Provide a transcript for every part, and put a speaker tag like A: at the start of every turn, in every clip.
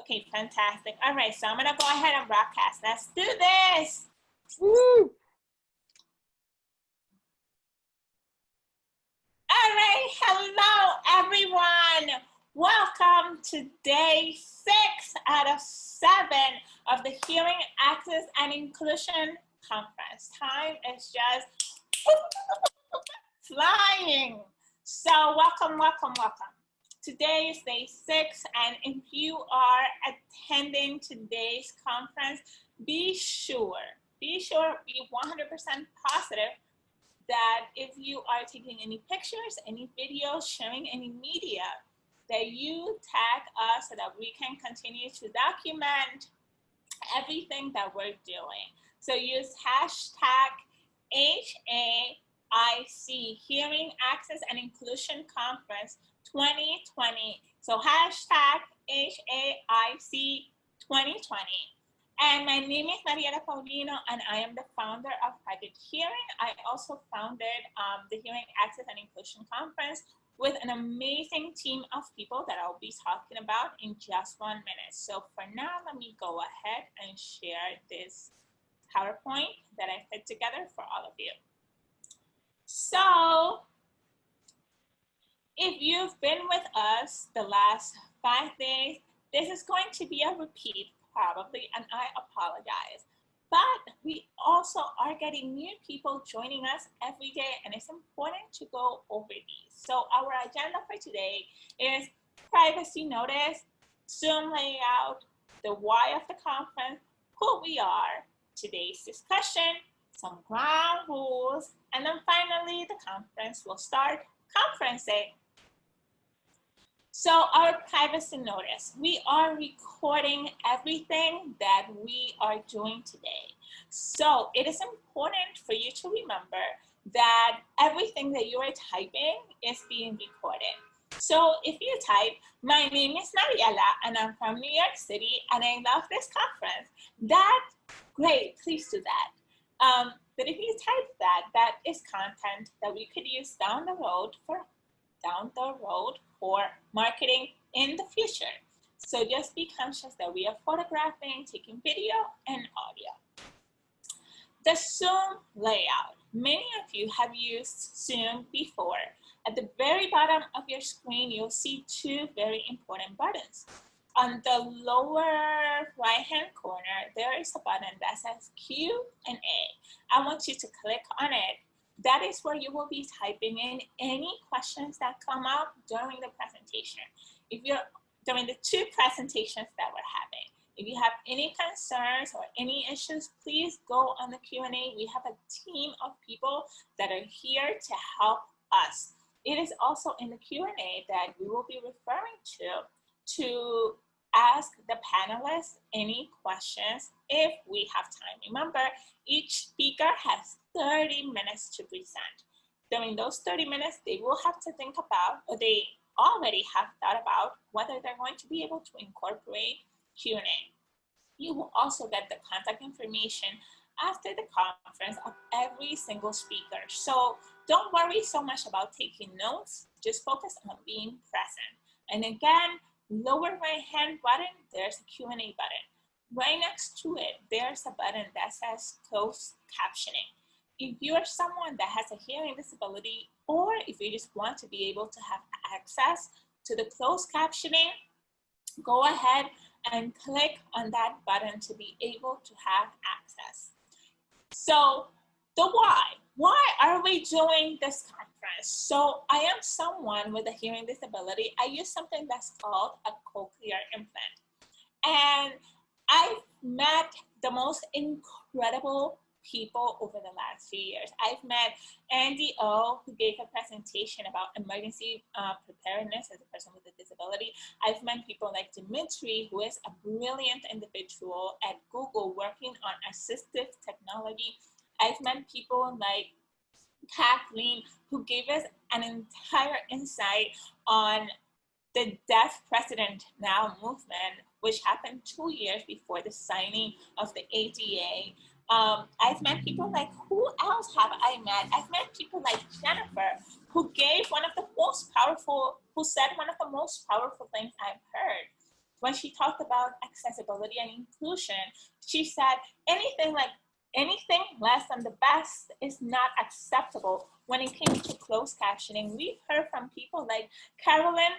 A: Okay, fantastic. All right, so I'm gonna go ahead and broadcast. Let's do this. Woo! All right, hello everyone. Welcome to day 6 out of 7 of the Hearing Access and Inclusion Conference. Time is just flying. So welcome, welcome, welcome. Today is day 6, and if you are attending today's conference, be 100% positive that if you are taking any pictures, any videos, sharing any media, that you tag us so that we can continue to document everything that we're doing. So use hashtag HAIC, Hearing Access and Inclusion Conference 2020. So hashtag HAIC 2020. And my name is Mariella Paulino, and I am the founder of Project Hearing. I also founded the Hearing Access and Inclusion Conference with an amazing team of people that I'll be talking about in just 1 minute. So for now, let me go ahead and share this PowerPoint that I put together for all of you. So if you've been with us the last 5 days, this is going to be a repeat probably, and I apologize. But we also are getting new people joining us every day, and it's important to go over these. So our agenda for today is privacy notice, Zoom layout, the why of the conference, who we are, today's discussion, some ground rules, and then finally the conference will start, conference day. So our privacy notice, we are recording everything that we are doing today. So it is important for you to remember that everything that you are typing is being recorded. So if you type, my name is Mariella and I'm from New York City and I love this conference, great, please do that. But if you type that is content that we could use down the road for marketing in the future. So just be conscious that we are photographing, taking video and audio. The Zoom layout. Many of you have used Zoom before. At the very bottom of your screen, you'll see 2 very important buttons. On the lower right-hand corner, there is a button that says Q&A. I want you to click on it. That is where you will be typing in any questions that come up during the presentation. During the 2 presentations that we're having. If you have any concerns or any issues, please go on the Q&A. We have a team of people that are here to help us. It is also in the Q&A that we will be referring to ask the panelists any questions if we have time. Remember, each speaker has 30 minutes to present. During those 30 minutes, they will have to think about, or they already have thought about, whether they're going to be able to incorporate Q&A. You will also get the contact information after the conference of every single speaker. So don't worry so much about taking notes, just focus on being present. And again, lower right-hand button, there's a Q&A button. Right next to it, there's a button that says closed captioning. If you're someone that has a hearing disability, or if you just want to be able to have access to the closed captioning, go ahead and click on that button to be able to have access. So the why. Why are we doing this conference? So I am someone with a hearing disability. I use something that's called a cochlear implant. And I've met the most incredible people over the last few years. I've met Andy O, who gave a presentation about emergency preparedness as a person with a disability. I've met people like Dimitri, who is a brilliant individual at Google working on assistive technology. I've met people like Kathleen, who gave us an entire insight on the Deaf President Now movement, which happened 2 years before the signing of the ADA. I've met people like, who else have I met? I've met people like Jennifer, who gave one of the most powerful, who said one of the most powerful things I've heard. when she talked about accessibility and inclusion, she said anything less than the best is not acceptable when it came to closed captioning. We've heard from people like Carolyn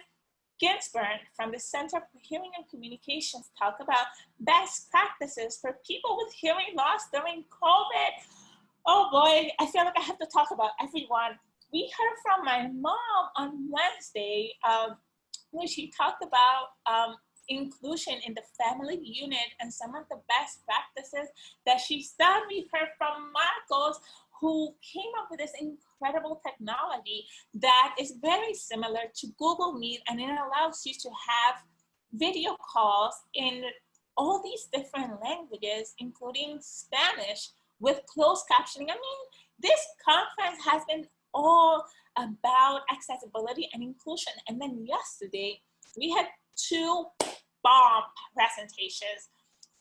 A: Ginsburg from the Center for Hearing and Communications talk about best practices for people with hearing loss during COVID. Oh boy, I feel like I have to talk about everyone. We heard from my mom on Wednesday when she talked about inclusion in the family unit and some of the best practices that she's done. We heard from Marcos, who came up with this incredible technology that is very similar to Google Meet, and it allows you to have video calls in all these different languages, including Spanish, with closed captioning. I mean, this conference has been all about accessibility and inclusion. And then yesterday, we had two bomb presentations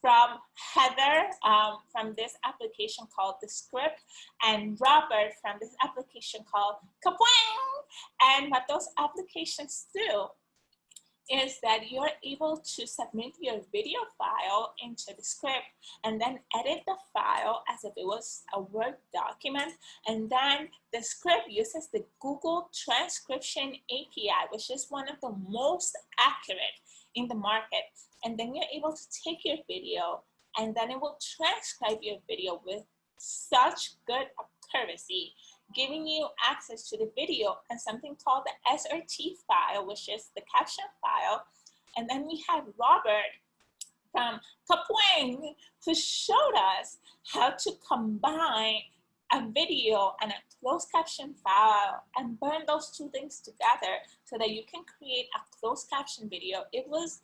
A: from Heather from this application called The Script, and Robert from this application called Kapwang. And what those applications do is that you're able to submit your video file into the script and then edit the file as if it was a Word document. And then the script uses the Google Transcription API, which is one of the most accurate in the market. And then you're able to take your video and then it will transcribe your video with such good accuracy, giving you access to the video and something called the SRT file, which is the caption file. And then we had Robert from Kapwang who showed us how to combine a video and a closed caption file and burn those two things together so that you can create a closed caption video. It was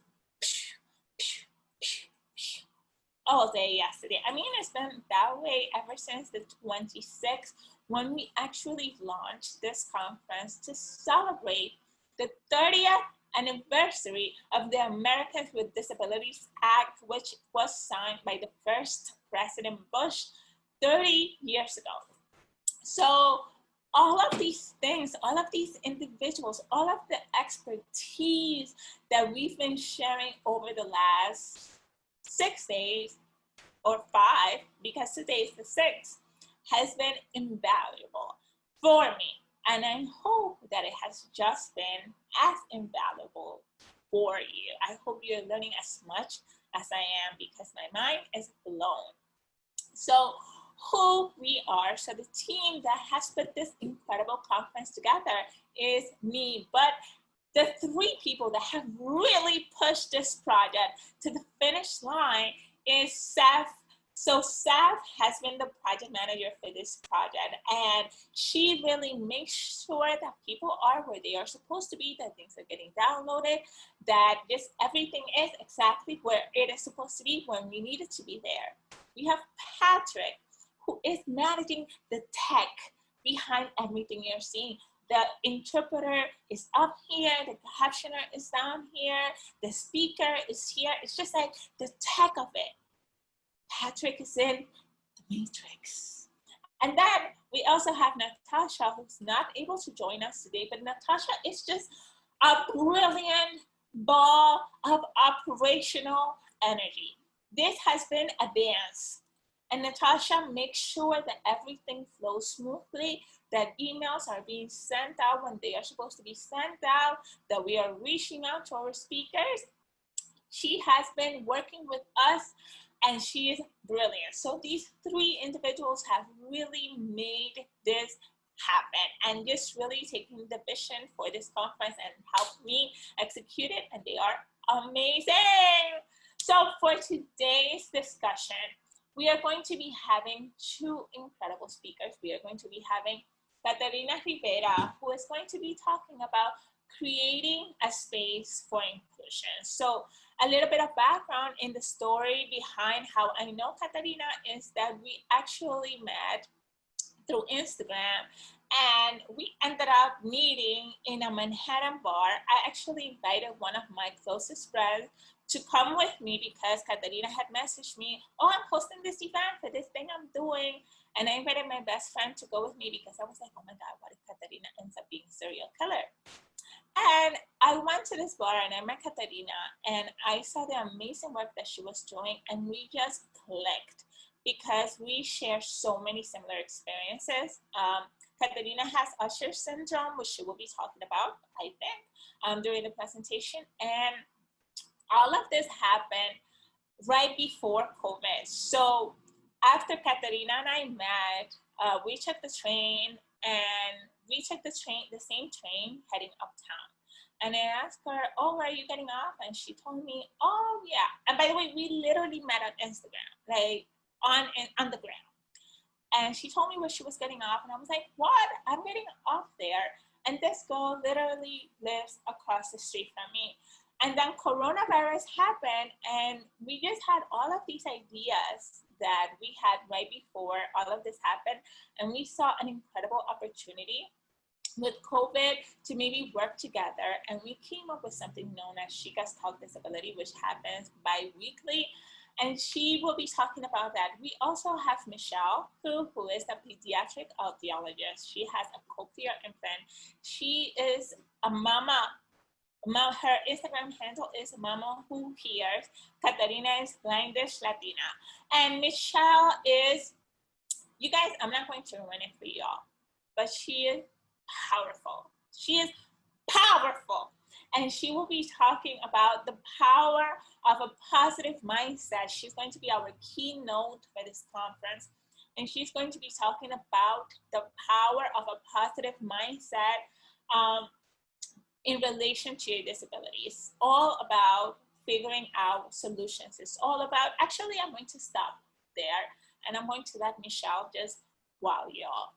A: all day yesterday. I mean, it's been that way ever since the 26th, when we actually launched this conference to celebrate the 30th anniversary of the Americans with Disabilities Act, which was signed by the first President Bush 30 years ago. So all of these things, all of these individuals, all of the expertise that we've been sharing over the last 6 days, or 5, because today is the 6th, has been invaluable for me. And I hope that it has just been as invaluable for you. I hope you're learning as much as I am, because my mind is blown. So who we are, so the team that has put this incredible conference together is me, but the 3 people that have really pushed this project to the finish line is Seth. So Seth has been the project manager for this project, and she really makes sure that people are where they are supposed to be, that things are getting downloaded, that just everything is exactly where it is supposed to be when we need it to be there. We have Patrick, who is managing the tech behind everything you're seeing. The interpreter is up here, the captioner is down here, the speaker is here. It's just like the tech of it. Patrick is in the matrix. And then we also have Natasha, who's not able to join us today, but Natasha is just a brilliant ball of operational energy. This has been a dance. And Natasha makes sure that everything flows smoothly, that emails are being sent out when they are supposed to be sent out, that we are reaching out to our speakers. She has been working with us, and she is brilliant. So these 3 individuals have really made this happen and just really taking the vision for this conference and helped me execute it, and they are amazing. So for today's discussion, we are going to be having 2 incredible speakers. We are going to be having Caterina Rivera, who is going to be talking about creating a space for inclusion. So a little bit of background in the story behind how I know Caterina is that we actually met through Instagram, and we ended up meeting in a Manhattan bar. I actually invited one of my closest friends to come with me because Caterina had messaged me, oh, I'm hosting this event for this thing I'm doing. And I invited my best friend to go with me because I was like, oh my God, what if Caterina ends up being a serial killer? And I went to this bar and I met Caterina, and I saw the amazing work that she was doing, and we just clicked because we share so many similar experiences. Caterina has Usher syndrome, which she will be talking about, I think, during the presentation. And all of this happened right before COVID. So after Caterina and I met, we took the train, and we took the same train heading uptown. And I asked her, oh, where are you getting off? And she told me, oh, yeah. And by the way, we literally met on Instagram, like on the ground. And she told me where she was getting off. And I was like, what? I'm getting off there. And this girl literally lives across the street from me. And then coronavirus happened, and we just had all of these ideas that we had right before all of this happened. And we saw an incredible opportunity with COVID to maybe work together. And we came up with something known as Chicas Talk Disability, which happens bi-weekly. And she will be talking about that. We also have Michelle, who is a pediatric audiologist. She has a cochlear implant. She is a mama. Her Instagram handle is Mama Who Hears. Caterina is Blindish Latina. And Michelle is, you guys, I'm not going to ruin it for y'all, but she is powerful. She is powerful. And she will be talking about the power of a positive mindset. She's going to be our keynote for this conference. And she's going to be talking about the power of a positive mindset in relation to your disability. It's all about figuring out solutions. It's all about, actually, I'm going to stop there, and I'm going to let Michelle just wow y'all.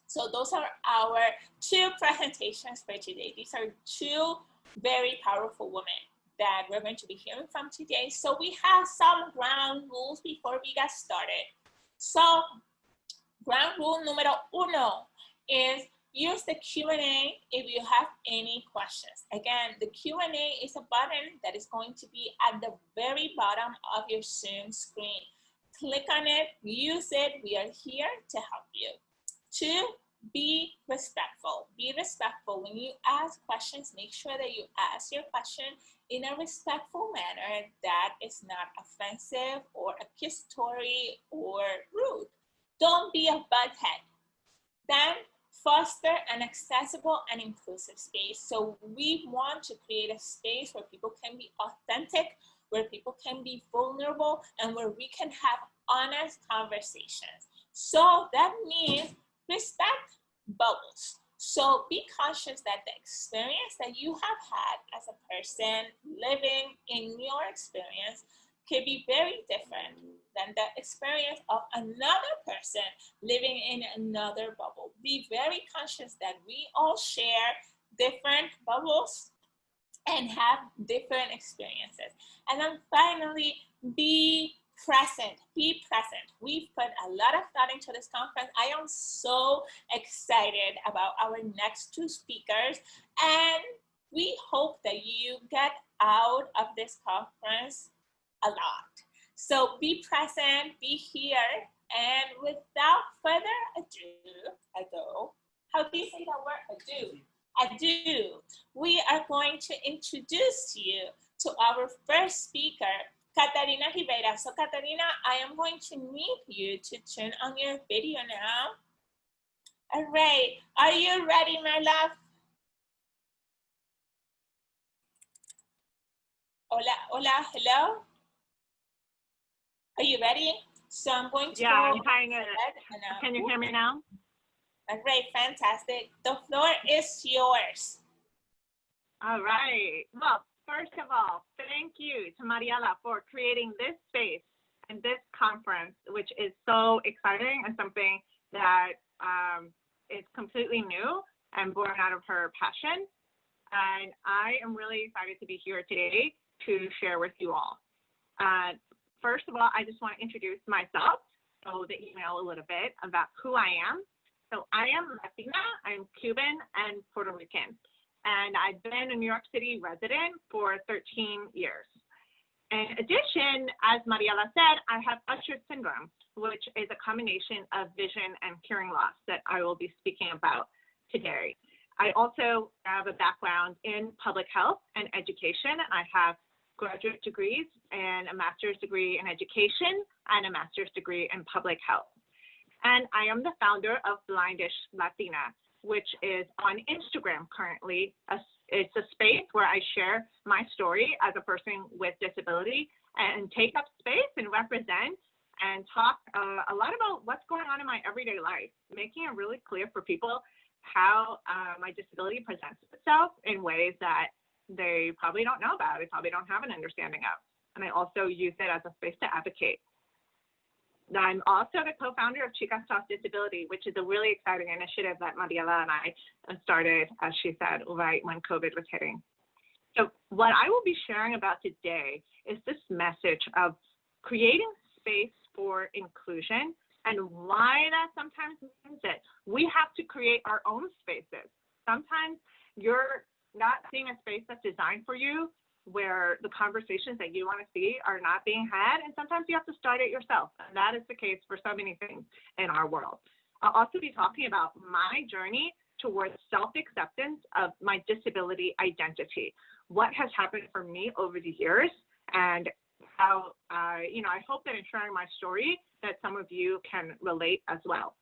A: So those are our two presentations for today. These are two very powerful women that we're going to be hearing from today. So we have some ground rules before we get started. So ground rule numero uno is use the Q&A if you have any questions. Again, the Q&A is a button that is going to be at the very bottom of your Zoom screen. Click on it, use it. We are here to help you. 2, be respectful. Be respectful. When you ask questions, make sure that you ask your question in a respectful manner that is not offensive or accusatory or rude. Don't be a butthead. Then foster an accessible and inclusive space. So we want to create a space where people can be authentic, where people can be vulnerable, and where we can have honest conversations. So that means respect bubbles. So be conscious that the experience that you have had as a person living in your experience could be very different than the experience of another person living in another bubble. Be very conscious that we all share different bubbles and have different experiences. And then finally, be present. Be present. We've put a lot of thought into this conference. I am so excited about our next two speakers, and we hope that you get out of this conference a lot. So be present, be here, and without further ado, how do you say that word? Ado. We are going to introduce you to our first speaker, Caterina Rivera. So Caterina, I am going to need you to turn on your video now. All right, are you ready, my love? Hola, hola, hello? Are you ready? So I'm going to
B: I'm trying it. Can you hear me now?
A: All right, fantastic. The floor is yours.
B: All right. Well, first of all, thank you to Mariella for creating this space and this conference, which is so exciting and something that is completely new and born out of her passion. And I am really excited to be here today to share with you all. First of all, I just want to introduce myself so that you know a little bit about who I am. So I am Latina, I'm Cuban and Puerto Rican, and I've been a New York City resident for 13 years. In addition, as Mariella said, I have Usher syndrome, which is a combination of vision and hearing loss that I will be speaking about today. I also have a background in public health and education. I have graduate degrees and a master's degree in education and a master's degree in public health. And I am the founder of Blindish Latina, which is on Instagram currently. It's a space where I share my story as a person with disability and take up space and represent and talk a lot about what's going on in my everyday life, making it really clear for people how my disability presents itself in ways that they probably don't know about, they probably don't have an understanding of. And I also use it as a space to advocate. I'm also the co-founder of Chicas Talk Disability, which is a really exciting initiative that Mariella and I started, as she said, right when COVID was hitting. So what I will be sharing about today is this message of creating space for inclusion and why that sometimes means that we have to create our own spaces. Sometimes you're not seeing a space that's designed for you, where the conversations that you want to see are not being had, and sometimes you have to start it yourself. And that is the case for so many things in our world. I'll also be talking about my journey towards self-acceptance of my disability identity, what has happened for me over the years, and how, I hope that in sharing my story that some of you can relate as well.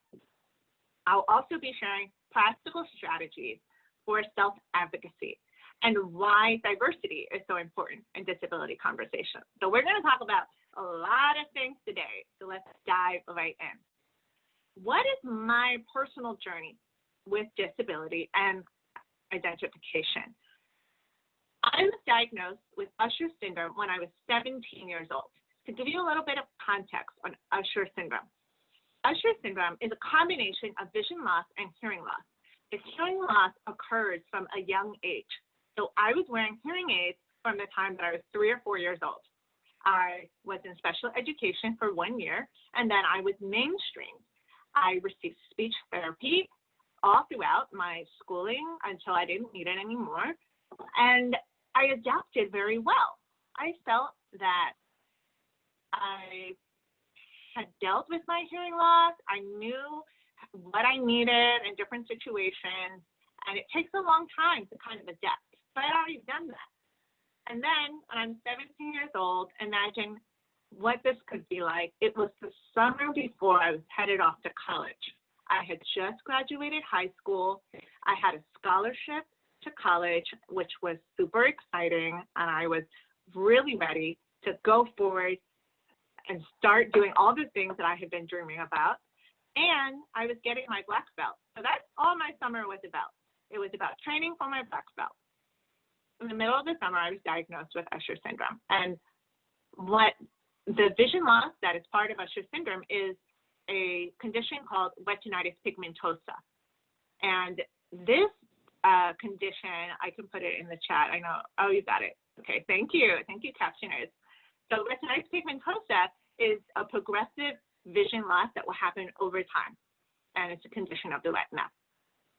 B: I'll also be sharing practical strategies for self-advocacy and why diversity is so important in disability conversation. So we're going to talk about a lot of things today, so let's dive right in. What is my personal journey with disability and identification? I was diagnosed with Usher syndrome when I was 17 years old. To give you a little bit of context on Usher syndrome. Usher syndrome is a combination of vision loss and hearing loss. The hearing loss occurs from a young age. So I was wearing hearing aids from the time that I was 3 or 4 years old. I was in special education for 1 year, and then I was mainstreamed. I received speech therapy all throughout my schooling until I didn't need it anymore. And I adapted very well. I felt that I had dealt with my hearing loss. I knew what I needed in different situations, and it takes a long time to kind of adapt. But I'd already done that. And then when I'm 17 years old, imagine what this could be like. It was the summer before I was headed off to college. I had just graduated high school. I had a scholarship to college, which was super exciting, and I was really ready to go forward and start doing all the things that I had been dreaming about. And I was getting my black belt. So that's all my summer was about. It was about training for my black belt. In the middle of the summer, I was diagnosed with Usher syndrome. And what the vision loss that is part of Usher syndrome is a condition called retinitis pigmentosa. And this condition, I can put it in the chat. I know, oh, you got it. Okay, thank you. Thank you, captioners. So retinitis pigmentosa is a progressive vision loss that will happen over time. And it's a condition of the retina.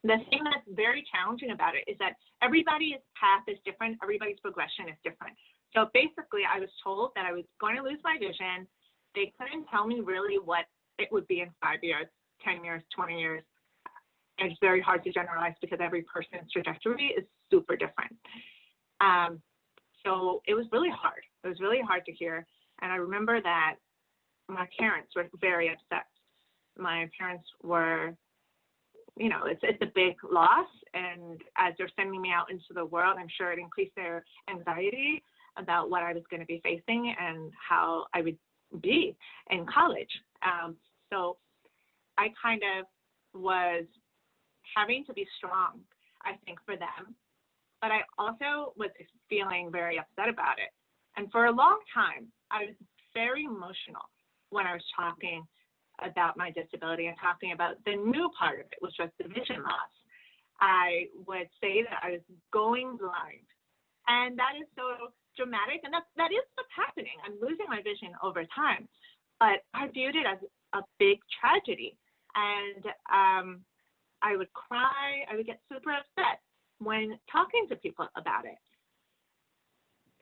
B: The thing that's very challenging about it is that everybody's path is different, everybody's progression is different. So basically, I was told that I was going to lose my vision. They couldn't tell me really what it would be in 5 years, 10 years, 20 years. And it's very hard to generalize because every person's trajectory is super different. So it was really hard. It was really hard to hear. And I remember that my parents were very upset. My parents were, it's a big loss. And as they're sending me out into the world, I'm sure it increased their anxiety about what I was going to be facing and how I would be in college. So I kind of was having to be strong, I think, for them. But I also was feeling very upset about it. And for a long time, I was very emotional when I was talking about my disability and talking about the new part of it, which was the vision loss. I would say that I was going blind. And that is so dramatic. And that is what's happening. I'm losing my vision over time. But I viewed it as a big tragedy. And I would cry. I would get super upset when talking to people about it.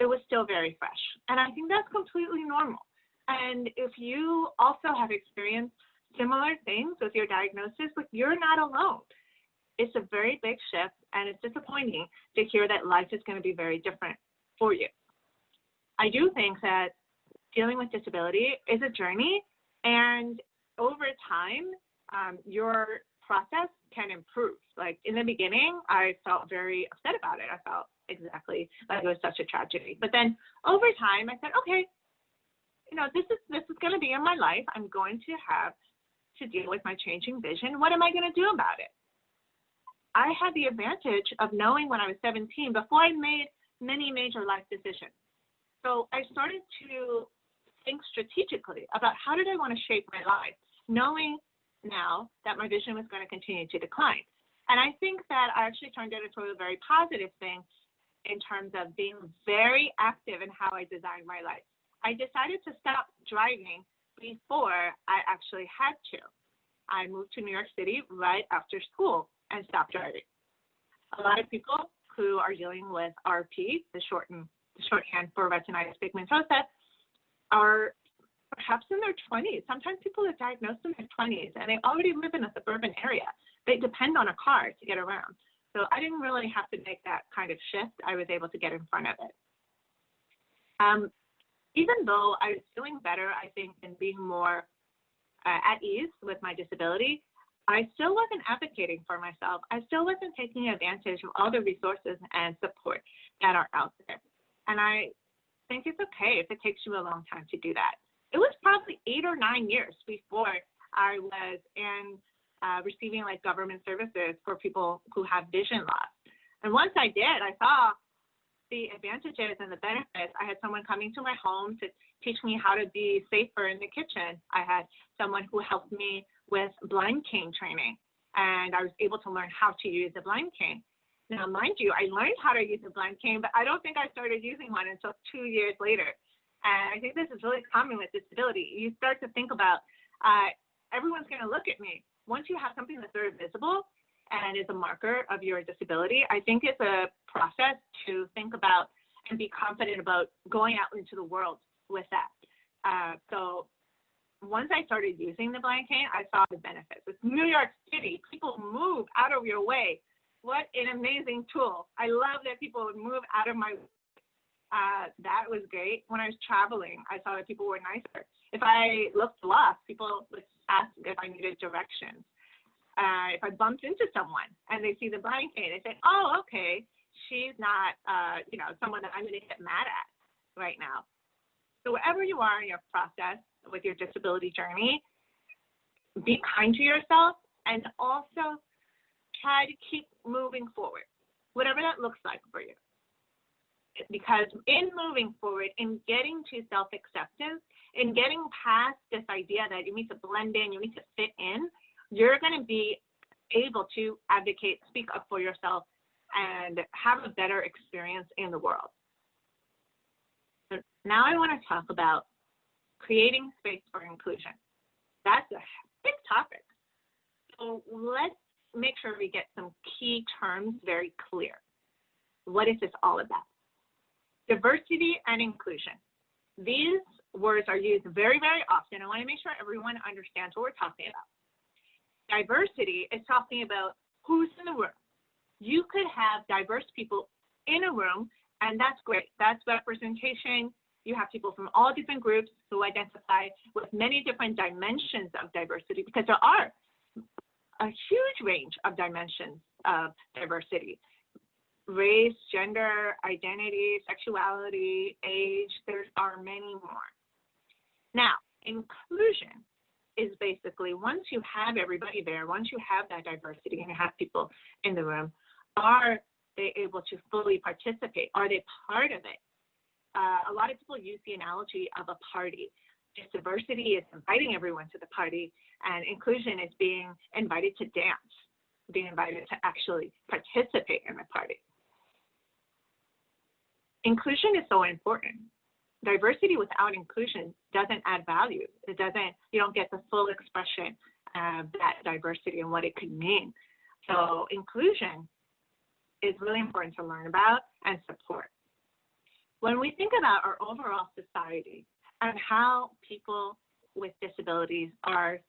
B: It was still very fresh. And I think that's completely normal. And if you also have experienced similar things with your diagnosis, like, you're not alone. it's a very big shift, and it's disappointing to hear that life is going to be very different for you. I do think that dealing with disability is a journey, and over time, your process can improve. Like in the beginning, I felt very upset about it. I felt exactly like it was such a tragedy. But then over time, I said, okay, this is going to be in my life. I'm going to have to deal with my changing vision. What am I going to do about it? I had the advantage of knowing when I was 17 before I made many major life decisions. So I started to think strategically about how did I want to shape my life, knowing now that my vision was going to continue to decline. And I think that I actually turned it into a very positive thing in terms of being very active in how I designed my life. I decided to stop driving before I actually had to. I moved to New York City right after school and stopped driving. A lot of people who are dealing with RP, the shorthand for retinitis pigmentosa, are perhaps in their 20s. Sometimes people are diagnosed in their 20s and they already live in a suburban area. They depend on a car to get around. So I didn't really have to make that kind of shift. I was able to get in front of it. Even though I was feeling better, I think, and being more at ease with my disability, I still wasn't advocating for myself. I still wasn't taking advantage of all the resources and support that are out there. And I think it's okay if it takes you a long time to do that. It was probably 8 or 9 years before I was in receiving like government services for people who have vision loss. And once I did, I saw the advantages and the benefits. I had someone coming to my home to teach me how to be safer in the kitchen. I had someone who helped me with blind cane training, and I was able to learn how to use a blind cane. Now, mind you, I learned how to use a blind cane, but I don't think I started using one until 2 years later. And I think this is really common with disability. You start to think about, everyone's going to look at me. Once you have something that's very visible and is a marker of your disability, I think it's a process to think about and be confident about going out into the world with that. So once I started using the blind cane, I saw the benefits. It's New York City. People move out of your way. What an amazing tool. I love that people would move out of my way. That was great. When I was traveling, I saw that people were nicer. If I looked lost, people would ask if I needed directions. If I bumped into someone and they see the blind cane, they say, oh, okay, she's not, someone that I'm going to get mad at right now. So wherever you are in your process with your disability journey, be kind to yourself and also try to keep moving forward, whatever that looks like for you. Because in moving forward, in getting to self-acceptance, in getting past this idea that you need to blend in, you need to fit in, you're going to be able to advocate, speak up for yourself, and have a better experience in the world. So now I want to talk about creating space for inclusion. That's a big topic. So let's make sure we get some key terms very clear. What is this all about? Diversity and inclusion. These words are used very, very often. I want to make sure everyone understands what we're talking about. Diversity is talking about who's in the room. You could have diverse people in a room, and that's great. That's representation. You have people from all different groups who identify with many different dimensions of diversity, because there are a huge range of dimensions of diversity. Race, gender, identity, sexuality, age, there are many more. Now, inclusion is basically once you have everybody there, once you have that diversity and you have people in the room, are they able to fully participate? Are they part of it? A lot of people use the analogy of a party. Just diversity is inviting everyone to the party, and inclusion is being invited to dance, being invited to actually participate in the party. Inclusion is so important. Diversity without inclusion doesn't add value. You don't get the full expression of that diversity and what it could mean. So inclusion is really important to learn about and support. When we think about our overall society and how people with disabilities are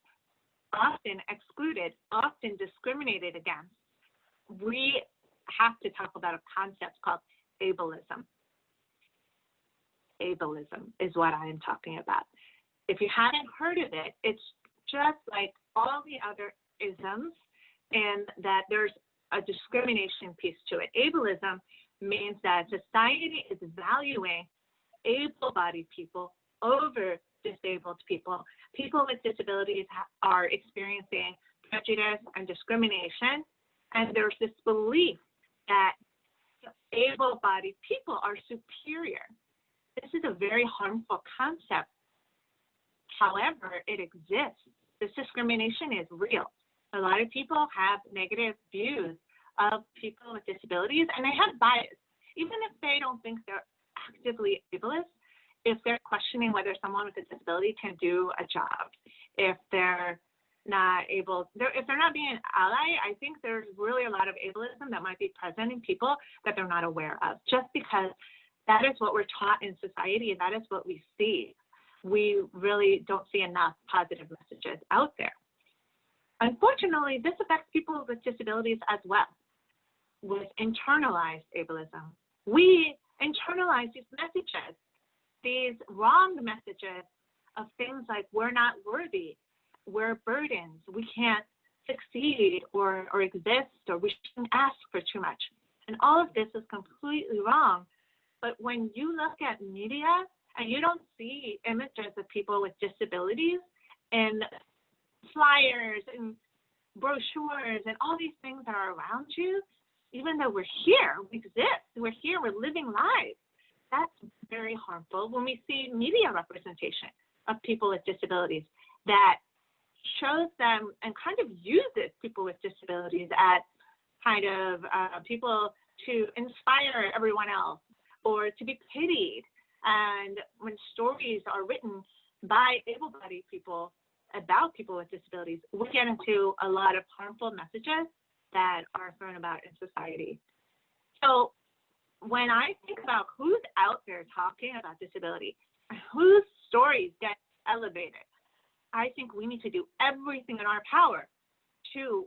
B: often excluded, often discriminated against, we have to talk about a concept called ableism. Ableism is what I am talking about. If you haven't heard of it, it's just like all the other isms, in that there's a discrimination piece to it. Ableism means that society is valuing able-bodied people over disabled people. People with disabilities are experiencing prejudice and discrimination, and there's this belief that able-bodied people are superior. This is a very harmful concept. However, it exists. This discrimination is real. A lot of people have negative views of people with disabilities, and they have bias. Even if they don't think they're actively ableist, if they're questioning whether someone with a disability can do a job, if they're not able, if they're not being an ally, I think there's really a lot of ableism that might be present in people that they're not aware of, just because that is what we're taught in society and that is what we see. We really don't see enough positive messages out there. Unfortunately, this affects people with disabilities as well, with internalized ableism. We internalize these messages, these wrong messages of things like we're not worthy, we're burdens, we can't succeed or exist, or we shouldn't ask for too much. And all of this is completely wrong. But when you look at media and you don't see images of people with disabilities and flyers and brochures and all these things that are around you, even though we're here, we exist, we're here, we're living lives, that's very harmful. When we see media representation of people with disabilities that shows them and kind of uses people with disabilities as kind of people to inspire everyone else or to be pitied, and when stories are written by able-bodied people about people with disabilities, we get into a lot of harmful messages that are thrown about in society. So when I think about who's out there talking about disability, whose stories get elevated, I think we need to do everything in our power to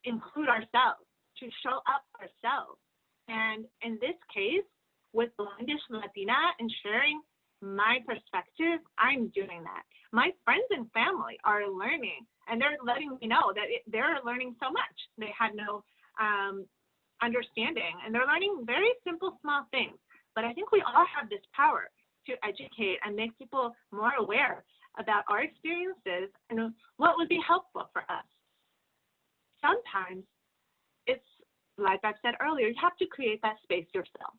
B: include ourselves, to show up ourselves. And in this case, with Blindish Latina and sharing my perspective, I'm doing that. My friends and family are learning, and they're letting me know that they're learning so much. They had no understanding, and they're learning very simple, small things. But I think we all have this power to educate and make people more aware about our experiences and what would be helpful for us. Sometimes it's, like I've said earlier, you have to create that space yourself.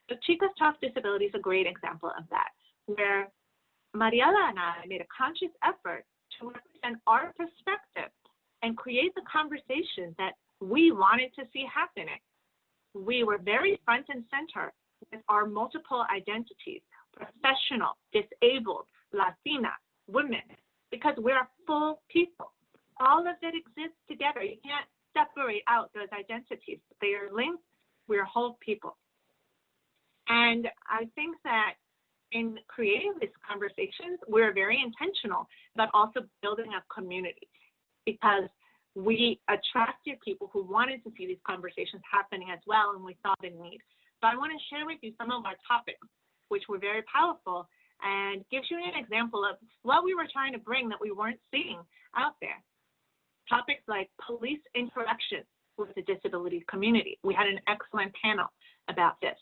B: So Chicas Talk Disability is a great example of that, where Mariella and I made a conscious effort to represent our perspective and create the conversation that we wanted to see happening. We were very front and center with our multiple identities, professional, disabled, Latina, women, because we're full people. All of it exists together. You can't separate out those identities. They are linked. We're whole people. And I think that in creating these conversations, we're very intentional about also building a community, because we attracted people who wanted to see these conversations happening as well, and we saw the need. So I want to share with you some of our topics, which were very powerful and gives you an example of what we were trying to bring that we weren't seeing out there. Topics like police interaction with the disability community. We had an excellent panel about this.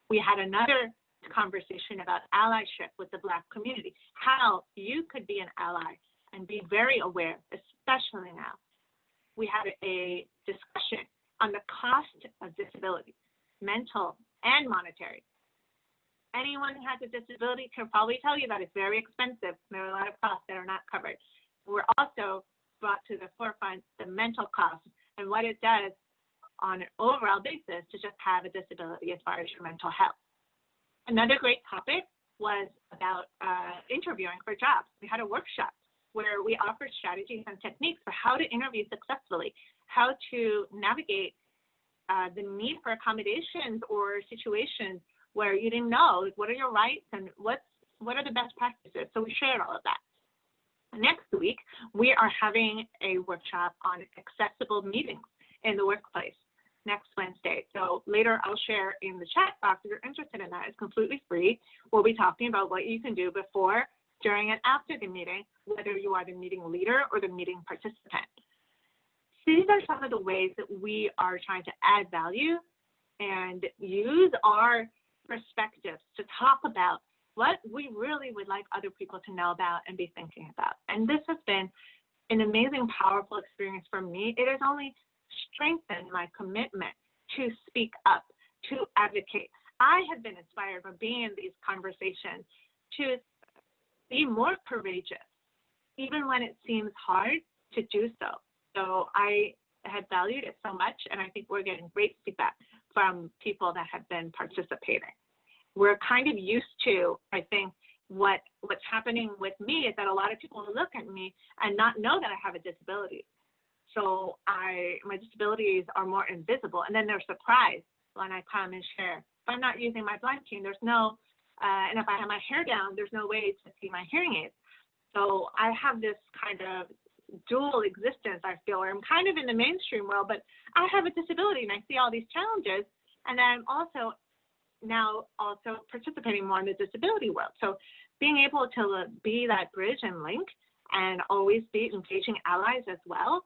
B: We had another conversation about allyship with the Black community, how you could be an ally and be very aware, especially now. We had a discussion on the cost of disability, mental and monetary. Anyone who has a disability can probably tell you that it's very expensive. There are a lot of costs that are not covered. We're also brought to the forefront the mental costs and what it does on an overall basis to just have a disability as far as your mental health. Another great topic was about interviewing for jobs. We had a workshop where we offered strategies and techniques for how to interview successfully, how to navigate the need for accommodations or situations where you didn't know what are your rights and what are the best practices. So we shared all of that. Next week, we are having a workshop on accessible meetings in the workplace next Wednesday. So later I'll share in the chat box if you're interested in that. It's completely free. We'll be talking about what you can do before, during, and after the meeting, whether you are the meeting leader or the meeting participant. These are some of the ways that we are trying to add value and use our perspectives to talk about what we really would like other people to know about and be thinking about. And this has been an amazing, powerful experience for me. It has only strengthened my commitment to speak up, to advocate. I have been inspired by being in these conversations to be more courageous, even when it seems hard to do so. So I have valued it so much, and I think we're getting great feedback from people that have been participating. We're kind of used to, I think, what's happening with me is that a lot of people look at me and not know that I have a disability. So my disabilities are more invisible, and then they're surprised when I come and share. If I'm not using my blanking, there's no, and if I have my hair down, there's no way to see my hearing aids. So I have this kind of dual existence, I feel, where I'm kind of in the mainstream world, but I have a disability and I see all these challenges, and then I'm also now participating more in the disability world. So being able to be that bridge and link and always be engaging allies as well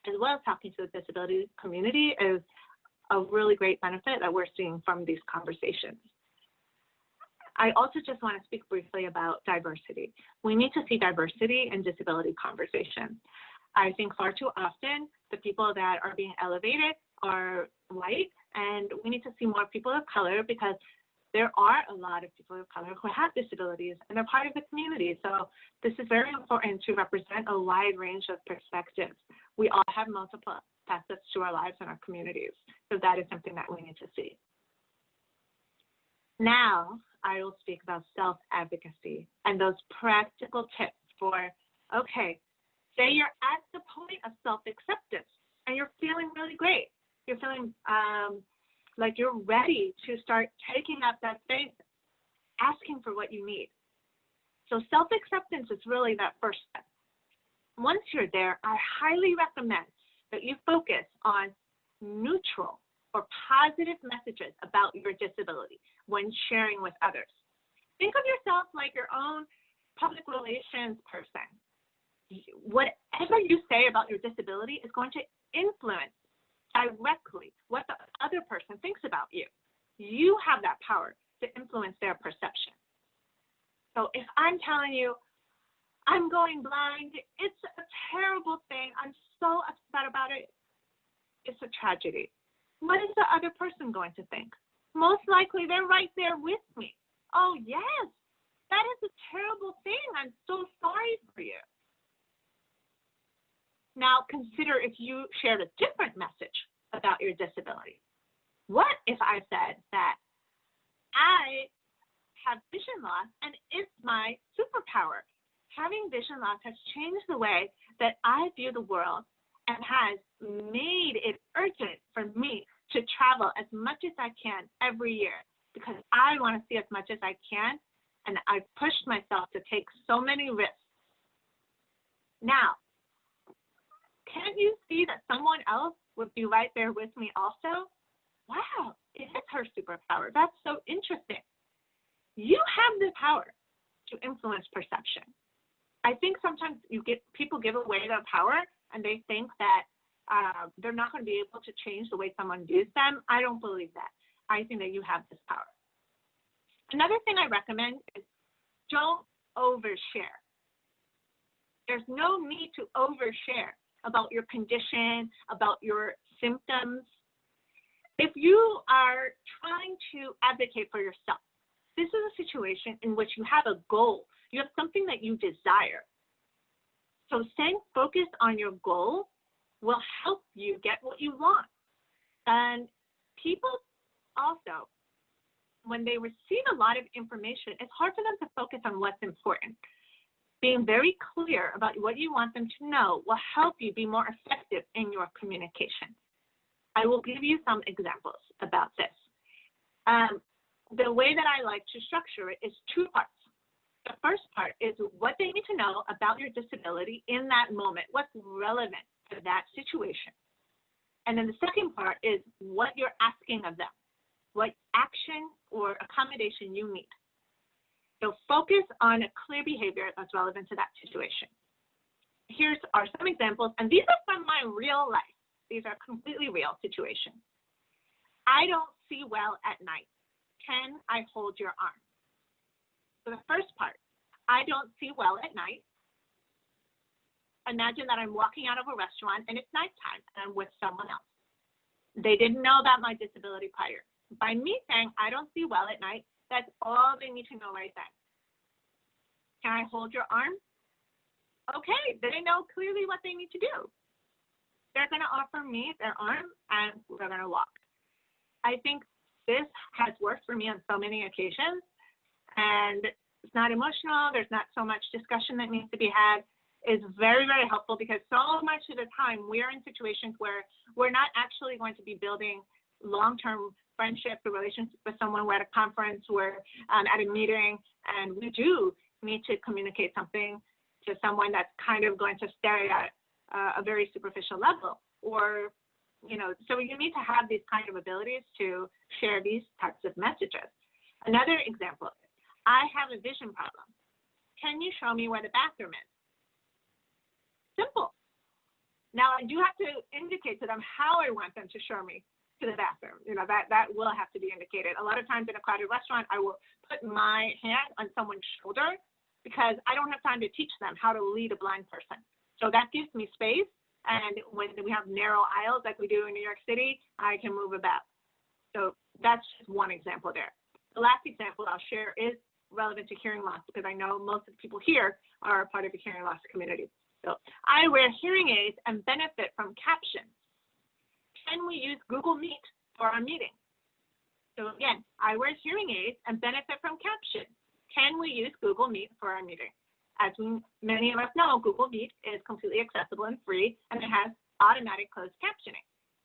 B: as talking to the disability community is a really great benefit that we're seeing from these conversations. I also just want to speak briefly about diversity. We need to see diversity in disability conversations. I think far too often the people that are being elevated are white, and we need to see more people of color because there are a lot of people of color who have disabilities and they're part of the community. So this is very important to represent a wide range of perspectives. We all have multiple facets to our lives and our communities. So that is something that we need to see. Now, I will speak about self-advocacy and those practical tips for, okay, say you're at the point of self-acceptance and you're feeling really great. You're feeling like you're ready to start taking up that space, asking for what you need. So self-acceptance is really that first step. Once you're there, I highly recommend that you focus on neutral or positive messages about your disability when sharing with others. Think of yourself like your own public relations person. Whatever you say about your disability is going to influence directly what the other person thinks about you. You have that power to influence their perception. So if I'm telling you, I'm going blind, it's a terrible thing, I'm so upset about it, it's a tragedy. What is the other person going to think? Most likely they're right there with me. Oh yes, that is a terrible thing, I'm so sorry for you. Now consider if you shared a different message about your disability. What if I said that I have vision loss and it's my superpower? Having vision loss has changed the way that I view the world and has made it urgent for me to travel as much as I can every year because I want to see as much as I can, and I've pushed myself to take so many risks. Now, can't you see that someone else would be right there with me also? Wow, it is her superpower. That's so interesting. You have the power to influence perception. I think sometimes people give away their power and they think that they're not going to be able to change the way someone views them. I don't believe that. I think that you have this power. Another thing I recommend is don't overshare. There's no need to overshare about your condition, about your symptoms. If you are trying to advocate for yourself, this is a situation in which you have a goal. You have something that you desire. So staying focused on your goal will help you get what you want. And people also, when they receive a lot of information, it's hard for them to focus on what's important. Being very clear about what you want them to know will help you be more effective in your communication. I will give you some examples about this. The way that I like to structure it is two parts. The first part is what they need to know about your disability in that moment, what's relevant to that situation. And then the second part is what you're asking of them, what action or accommodation you need. So focus on a clear behavior that's relevant to that situation. Here are some examples, and these are from my real life. These are completely real situations. I don't see well at night. Can I hold your arm? So the first part, I don't see well at night. Imagine that I'm walking out of a restaurant and it's nighttime and I'm with someone else. They didn't know about my disability prior. By me saying I don't see well at night, that's all they need to know right then. Can I hold your arm? Okay, they know clearly what they need to do. They're going to offer me their arm and we're going to walk. I think this has worked for me on so many occasions, and it's not emotional. There's not so much discussion that needs to be had. It's very, very helpful because so much of the time we're in situations where we're not actually going to be building long-term friendships or relationships with someone. We're at a conference, we're at a meeting, and we do need to communicate something to someone that's kind of going to stay at a very superficial level, or, you know, so you need to have these kind of abilities to share these types of messages. Another example, I have a vision problem. Can you show me where the bathroom is? Simple. Now I do have to indicate to them how I want them to show me to the bathroom. You know, that will have to be indicated. A lot of times in a crowded restaurant, I will put my hand on someone's shoulder because I don't have time to teach them how to lead a blind person. So that gives me space. And when we have narrow aisles like we do in New York City, I can move about. So that's just one example there. The last example I'll share is relevant to hearing loss because I know most of the people here are a part of the hearing loss community. So I wear hearing aids and benefit from captions. Can we use Google Meet for our meeting? So again, I wear hearing aids and benefit from captions. Can we use Google Meet for our meeting? As many of us know, Google Meet is completely accessible and free, and it has automatic closed captioning.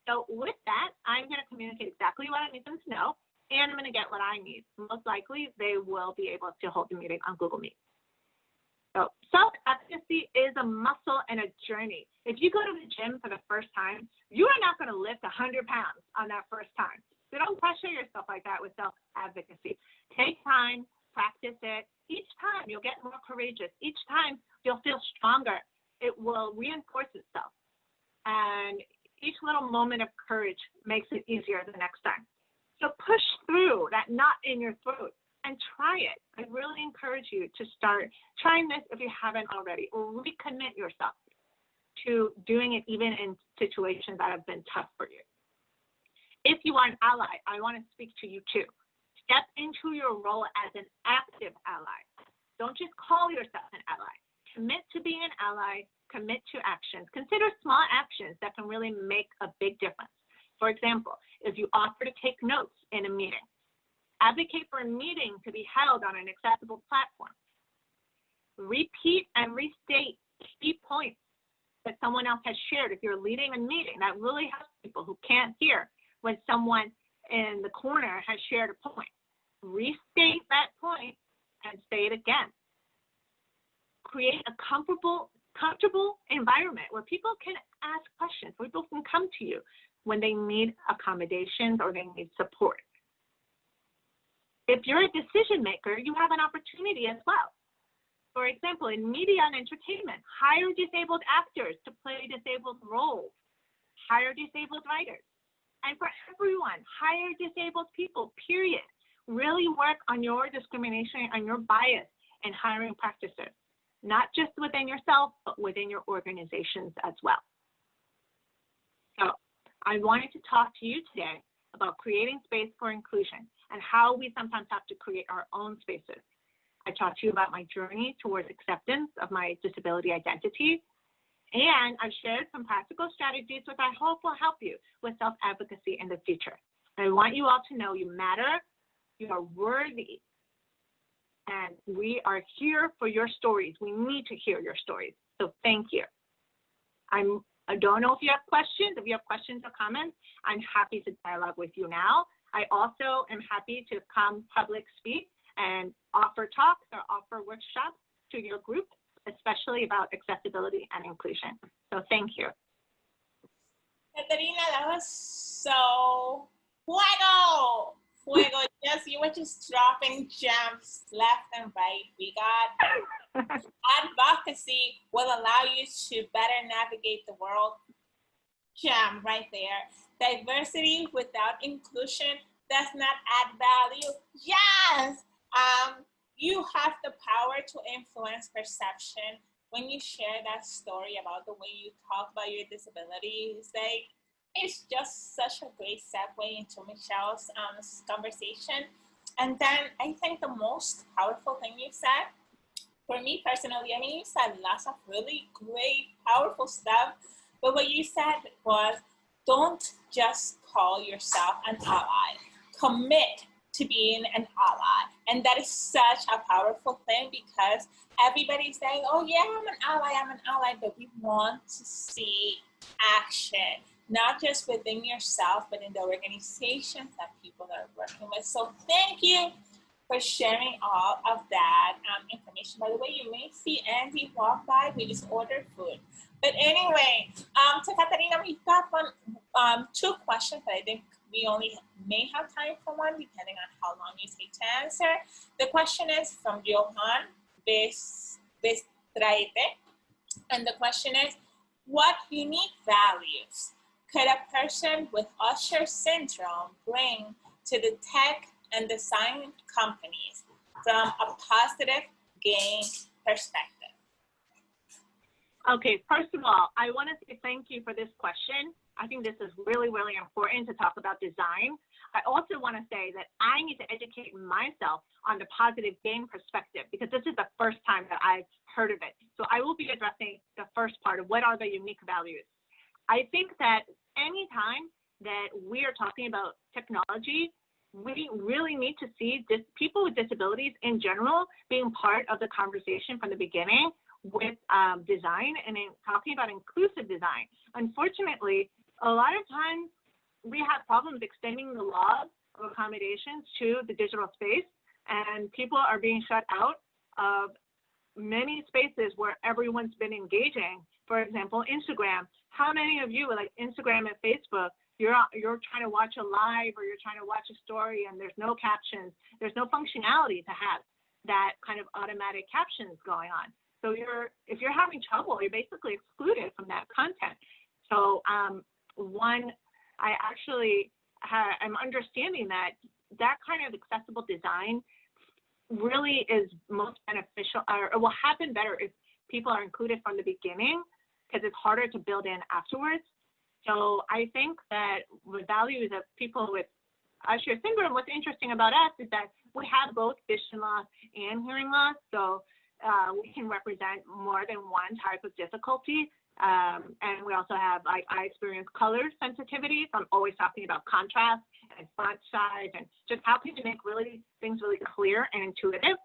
B: So with that, I'm going to communicate exactly what I need them to know, and I'm going to get what I need. Most likely, they will be able to hold the meeting on Google Meet. So self-advocacy is a muscle and a journey. If you go to the gym for the first time, you are not going to lift 100 pounds on that first time. So don't pressure yourself like that with self-advocacy. Take time, practice it. Each time you'll get more courageous. Each time you'll feel stronger. It will reinforce itself. And each little moment of courage makes it easier the next time. So push through that knot in your throat and try it. I really encourage you to start trying this if you haven't already, or recommit yourself to doing it even in situations that have been tough for you. If you are an ally, I want to speak to you too. Step into your role as an active ally. Don't just call yourself an ally. Commit to being an ally, commit to actions. Consider small actions that can really make a big difference. For example, if you offer to take notes in a meeting, advocate for a meeting to be held on an accessible platform. Repeat and restate key points that someone else has shared. If you're leading a meeting, that really helps people who can't hear when someone in the corner has shared a point. Restate that point and say it again. Create a comfortable environment where people can ask questions, where people can come to you when they need accommodations or they need support. If you're a decision maker, you have an opportunity as well. For example, in media and entertainment, hire disabled actors to play disabled roles, hire disabled writers. And for everyone, hire disabled people, period. Really work on your discrimination and your bias in hiring practices, not just within yourself, but within your organizations as well. So I wanted to talk to you today about creating space for inclusion and how we sometimes have to create our own spaces. I talked to you about my journey towards acceptance of my disability identity, and I've shared some practical strategies which I hope will help you with self-advocacy in the future. I want you all to know you matter, you are worthy, and we are here for your stories. We need to hear your stories, so thank you. I don't know if you have questions. If you have questions or comments, I'm happy to dialogue with you now. I also am happy to come public speak and offer talks or offer workshops to your group, especially about accessibility and inclusion. So thank you.
A: Katarina, that was so fuego. Fuego. Just you were just dropping gems left and right. We got advocacy will allow you to better navigate the world. Gem right there. Diversity without inclusion does not add value. Yes. You have the power to influence perception. When you share that story about the way you talk about your disability, it's just such a great segue into Michelle's conversation. And then I think the most powerful thing you said, for me personally, I mean, you said lots of really great, powerful stuff, but what you said was, don't just call yourself an ally. Commit to being an ally. And that is such a powerful thing because everybody's saying, oh yeah, I'm an ally, but we want to see action, not just within yourself, but in the organizations that people are working with. So thank you for sharing all of that information. By the way, you may see Andy walk by. We just ordered food. But anyway, to Katarina, we've got two questions that I think we only may have time for one, depending on how long you take to answer. The question is from Johan Bestraite, and the question is, what unique values could a person with Usher syndrome bring to the tech and design companies from a positive gain perspective?
B: Okay, first of all, I want to say thank you for this question. I think this is really, really important to talk about design. I also want to say that I need to educate myself on the positive gain perspective because this is the first time that I've heard of it. So I will be addressing the first part of what are the unique values. I think that anytime that we are talking about technology, we really need to see people with disabilities in general being part of the conversation from the beginning with design and in talking about inclusive design. Unfortunately, a lot of times we have problems extending the laws of accommodations to the digital space, and people are being shut out of many spaces where everyone's been engaging. For example, Instagram. How many of you, like Instagram and Facebook, you're trying to watch a live or you're trying to watch a story and there's no captions, there's no functionality to have that kind of automatic captions going on. So if you're having trouble, you're basically excluded from that content. So I actually am understanding that kind of accessible design really is most beneficial, or will happen better if people are included from the beginning because it's harder to build in afterwards. So I think that the values of people with Usher syndrome, what's interesting about us is that we have both vision loss and hearing loss. So we can represent more than one type of difficulty. And we also have, like, I experience color sensitivity. So I'm always talking about contrast and font size and just how can you make things really clear and intuitive.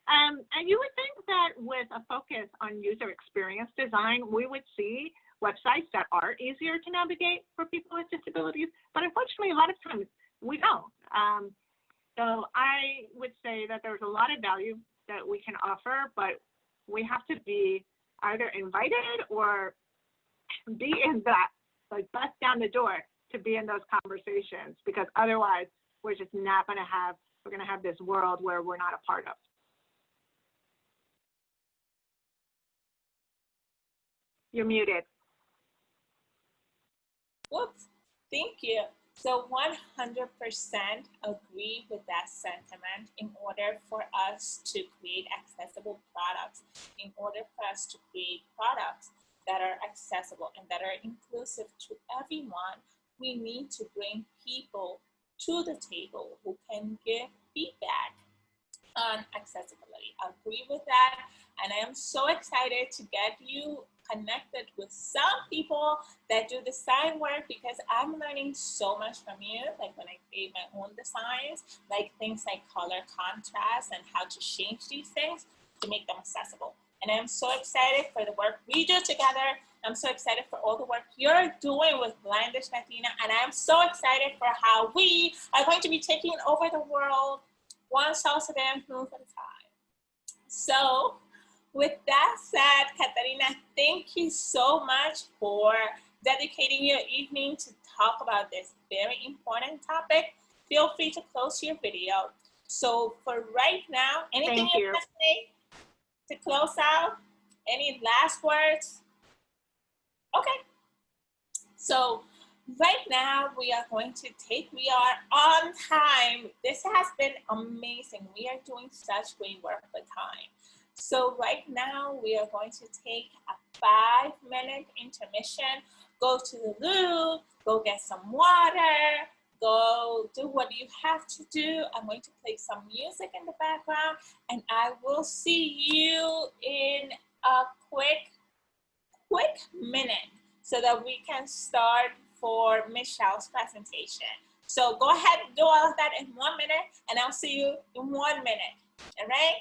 B: And you would think that with a focus on user experience design, we would see websites that are easier to navigate for people with disabilities. But unfortunately, a lot of times we don't. So I would say that there's a lot of value that we can offer, but we have to be either invited or be in that, like, bust down the door to be in those conversations, because otherwise we're just not going to have, we're going to have this world where we're not a part of. You're muted.
A: Whoops, thank you. So 100% agree with that sentiment. In order for us to create accessible products, in order for us to create products that are accessible and that are inclusive to everyone, we need to bring people to the table who can give feedback on accessibility. I agree with that. And I am so excited to get you connected with some people that do design work, because I'm learning so much from you. Like when I create my own designs, like things like color contrast and how to change these things to make them accessible. And I'm so excited for the work we do together. I'm so excited for all the work you're doing with Blindish Latina. And I'm so excited for how we are going to be taking over the world one South Sudan move at a time. So with that said, Katarina, thank you so much for dedicating your evening to talk about this very important topic, feel free to close your video. So for right now, anything you want to say to close out? Any last words? Okay. So right now we are on time. This has been amazing. We are doing such great work with time. So right now we are going to take a 5-minute intermission. Go to the loo, go get some water, go do what you have to do. I'm going to play some music in the background, and I will see you in a quick minute so that we can start for Michelle's presentation. So go ahead and do all of that in 1 minute, and I'll see you in 1 minute, all right?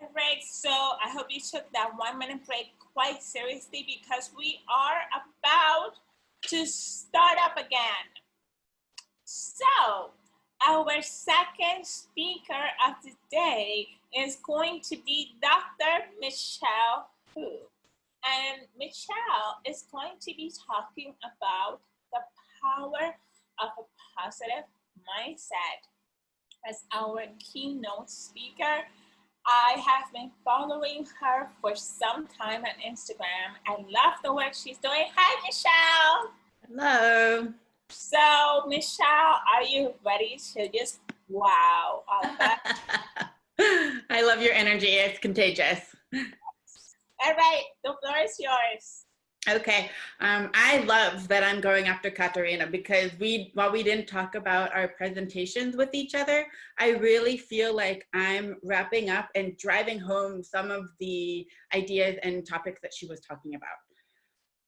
A: All right, so I hope you took that 1 minute break quite seriously because we are about to start up again. So our second speaker of the day is going to be Dr. Michelle Hu. And Michelle is going to be talking about the power of a positive mindset as our keynote speaker. I have been following her for some time on Instagram. I love the work she's doing. Hi, Michelle.
C: Hello.
A: So, Michelle, are you ready to just wow all of that?
C: I love your energy. It's contagious.
A: All right, the floor is yours.
C: Okay. I love that I'm going after Katarina because while we didn't talk about our presentations with each other, I really feel like I'm wrapping up and driving home some of the ideas and topics that she was talking about.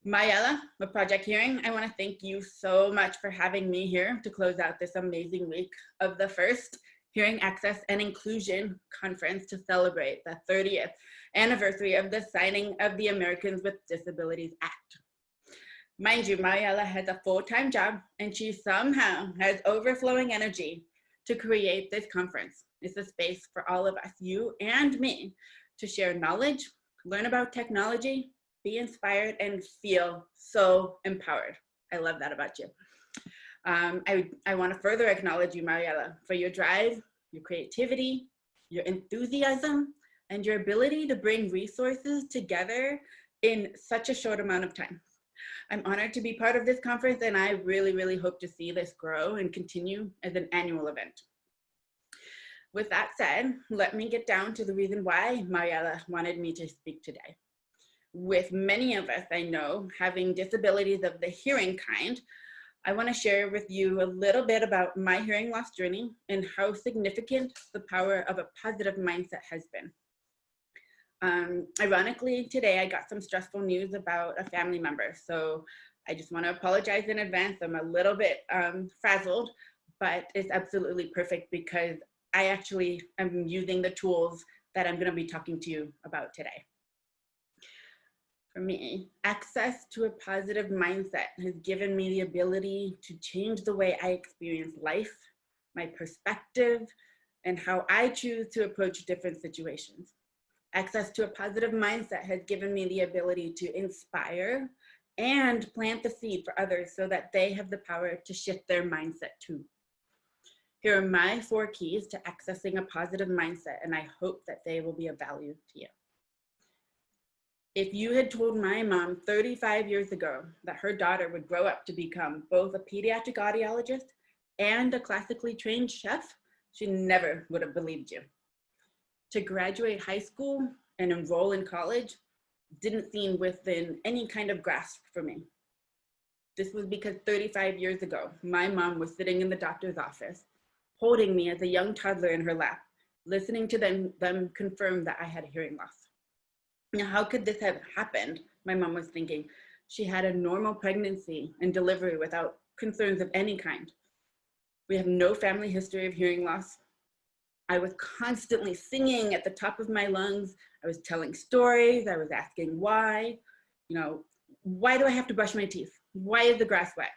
C: Mariella, with Project Hearing, I want to thank you so much for having me here to close out this amazing week of the first Hearing Access and Inclusion Conference to celebrate the 30th anniversary of the signing of the Americans with Disabilities Act. Mind you, Mariella has a full-time job and she somehow has overflowing energy to create this conference. It's a space for all of us, you and me, to share knowledge, learn about technology, be inspired, and feel so empowered. I love that about you. I want to further acknowledge you, Mariella, for your drive, your creativity, your enthusiasm, and your ability to bring resources together in such a short amount of time. I'm honored to be part of this conference, and I really, really hope to see this grow and continue as an annual event. With that said, let me get down to the reason why Mariella wanted me to speak today. With many of us I know having disabilities of the hearing kind, I want to share with you a little bit about my hearing loss journey and how significant the power of a positive mindset has been. Ironically, today I got some stressful news about a family member. So I just want to apologize in advance. I'm a little bit frazzled, but it's absolutely perfect because I actually am using the tools that I'm going to be talking to you about today. For me, access to a positive mindset has given me the ability to change the way I experience life, my perspective, and how I choose to approach different situations. Access to a positive mindset has given me the ability to inspire and plant the seed for others so that they have the power to shift their mindset too. Here are my 4 keys to accessing a positive mindset, and I hope that they will be of value to you. If you had told my mom 35 years ago that her daughter would grow up to become both a pediatric audiologist and a classically trained chef, she never would have believed you. To graduate high school and enroll in college didn't seem within any kind of grasp for me. This was because 35 years ago, my mom was sitting in the doctor's office, holding me as a young toddler in her lap, listening to them confirm that I had hearing loss. Now, how could this have happened? My mom was thinking. She had a normal pregnancy and delivery without concerns of any kind. We have no family history of hearing loss. I was constantly singing at the top of my lungs. I was telling stories. I was asking why. Why do I have to brush my teeth? Why is the grass wet?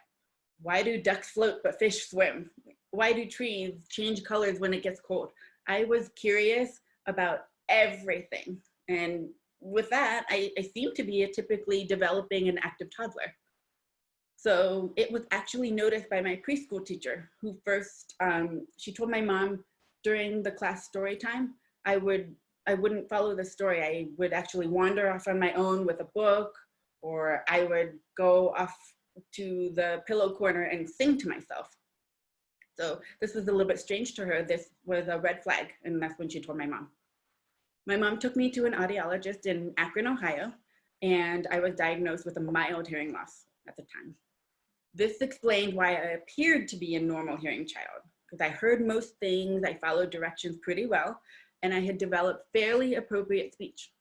C: Why do ducks float but fish swim? Why do trees change colors when it gets cold? I was curious about everything. And with that, I seemed to be a typically developing and active toddler. So it was actually noticed by my preschool teacher who first, she told my mom during the class story time, I wouldn't follow the story. I would actually wander off on my own with a book, or I would go off to the pillow corner and sing to myself. So this was a little bit strange to her. This was a red flag, and that's when she told my mom. My mom took me to an audiologist in Akron, Ohio, and I was diagnosed with a mild hearing loss at the time. This explained why I appeared to be a normal hearing child, because I heard most things, I followed directions pretty well, and I had developed fairly appropriate speech.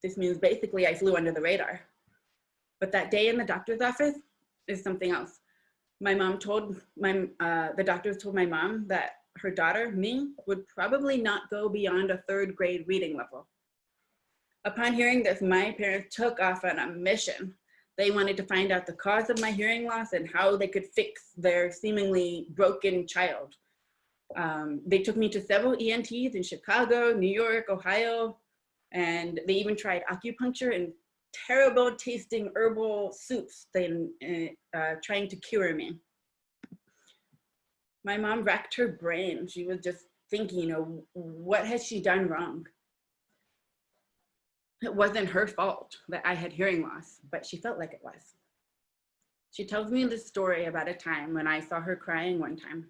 C: This means basically I flew under the radar. But that day in the doctor's office is something else. My mom told the doctors told my mom that her daughter, me, would probably not go beyond a 3rd grade reading level. Upon hearing this, my parents took off on a mission. They wanted to find out the cause of my hearing loss and how they could fix their seemingly broken child. They took me to several ENTs in Chicago, New York, Ohio, and they even tried acupuncture and terrible tasting herbal soups trying to cure me. My mom racked her brain. She was just thinking, what has she done wrong? It wasn't her fault that I had hearing loss, but she felt like it was. She tells me this story about a time when I saw her crying one time,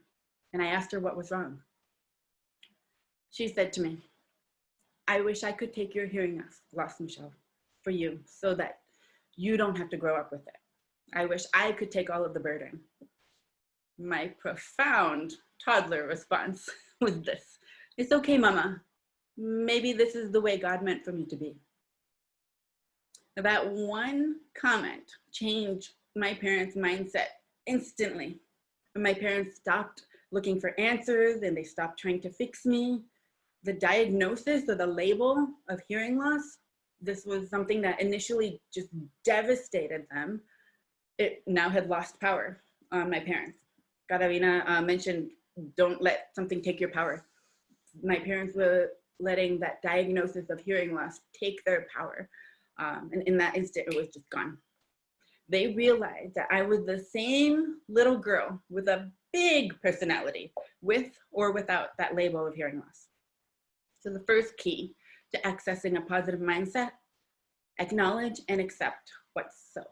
C: and I asked her what was wrong. She said to me, I wish I could take your hearing loss, Michelle, for you, so that you don't have to grow up with it. I wish I could take all of the burden. My profound toddler response was this: it's okay, Mama. Maybe this is the way God meant for me to be. That one comment changed my parents' mindset instantly. When my parents stopped looking for answers and they stopped trying to fix me, the diagnosis or the label of hearing loss, this was something that initially just devastated them. It now had lost power on my parents. Katarina mentioned, don't let something take your power. My parents were letting that diagnosis of hearing loss take their power. And in that instant, it was just gone. They realized that I was the same little girl with a big personality, with or without that label of hearing loss. So the first key to accessing a positive mindset: acknowledge and accept what's so.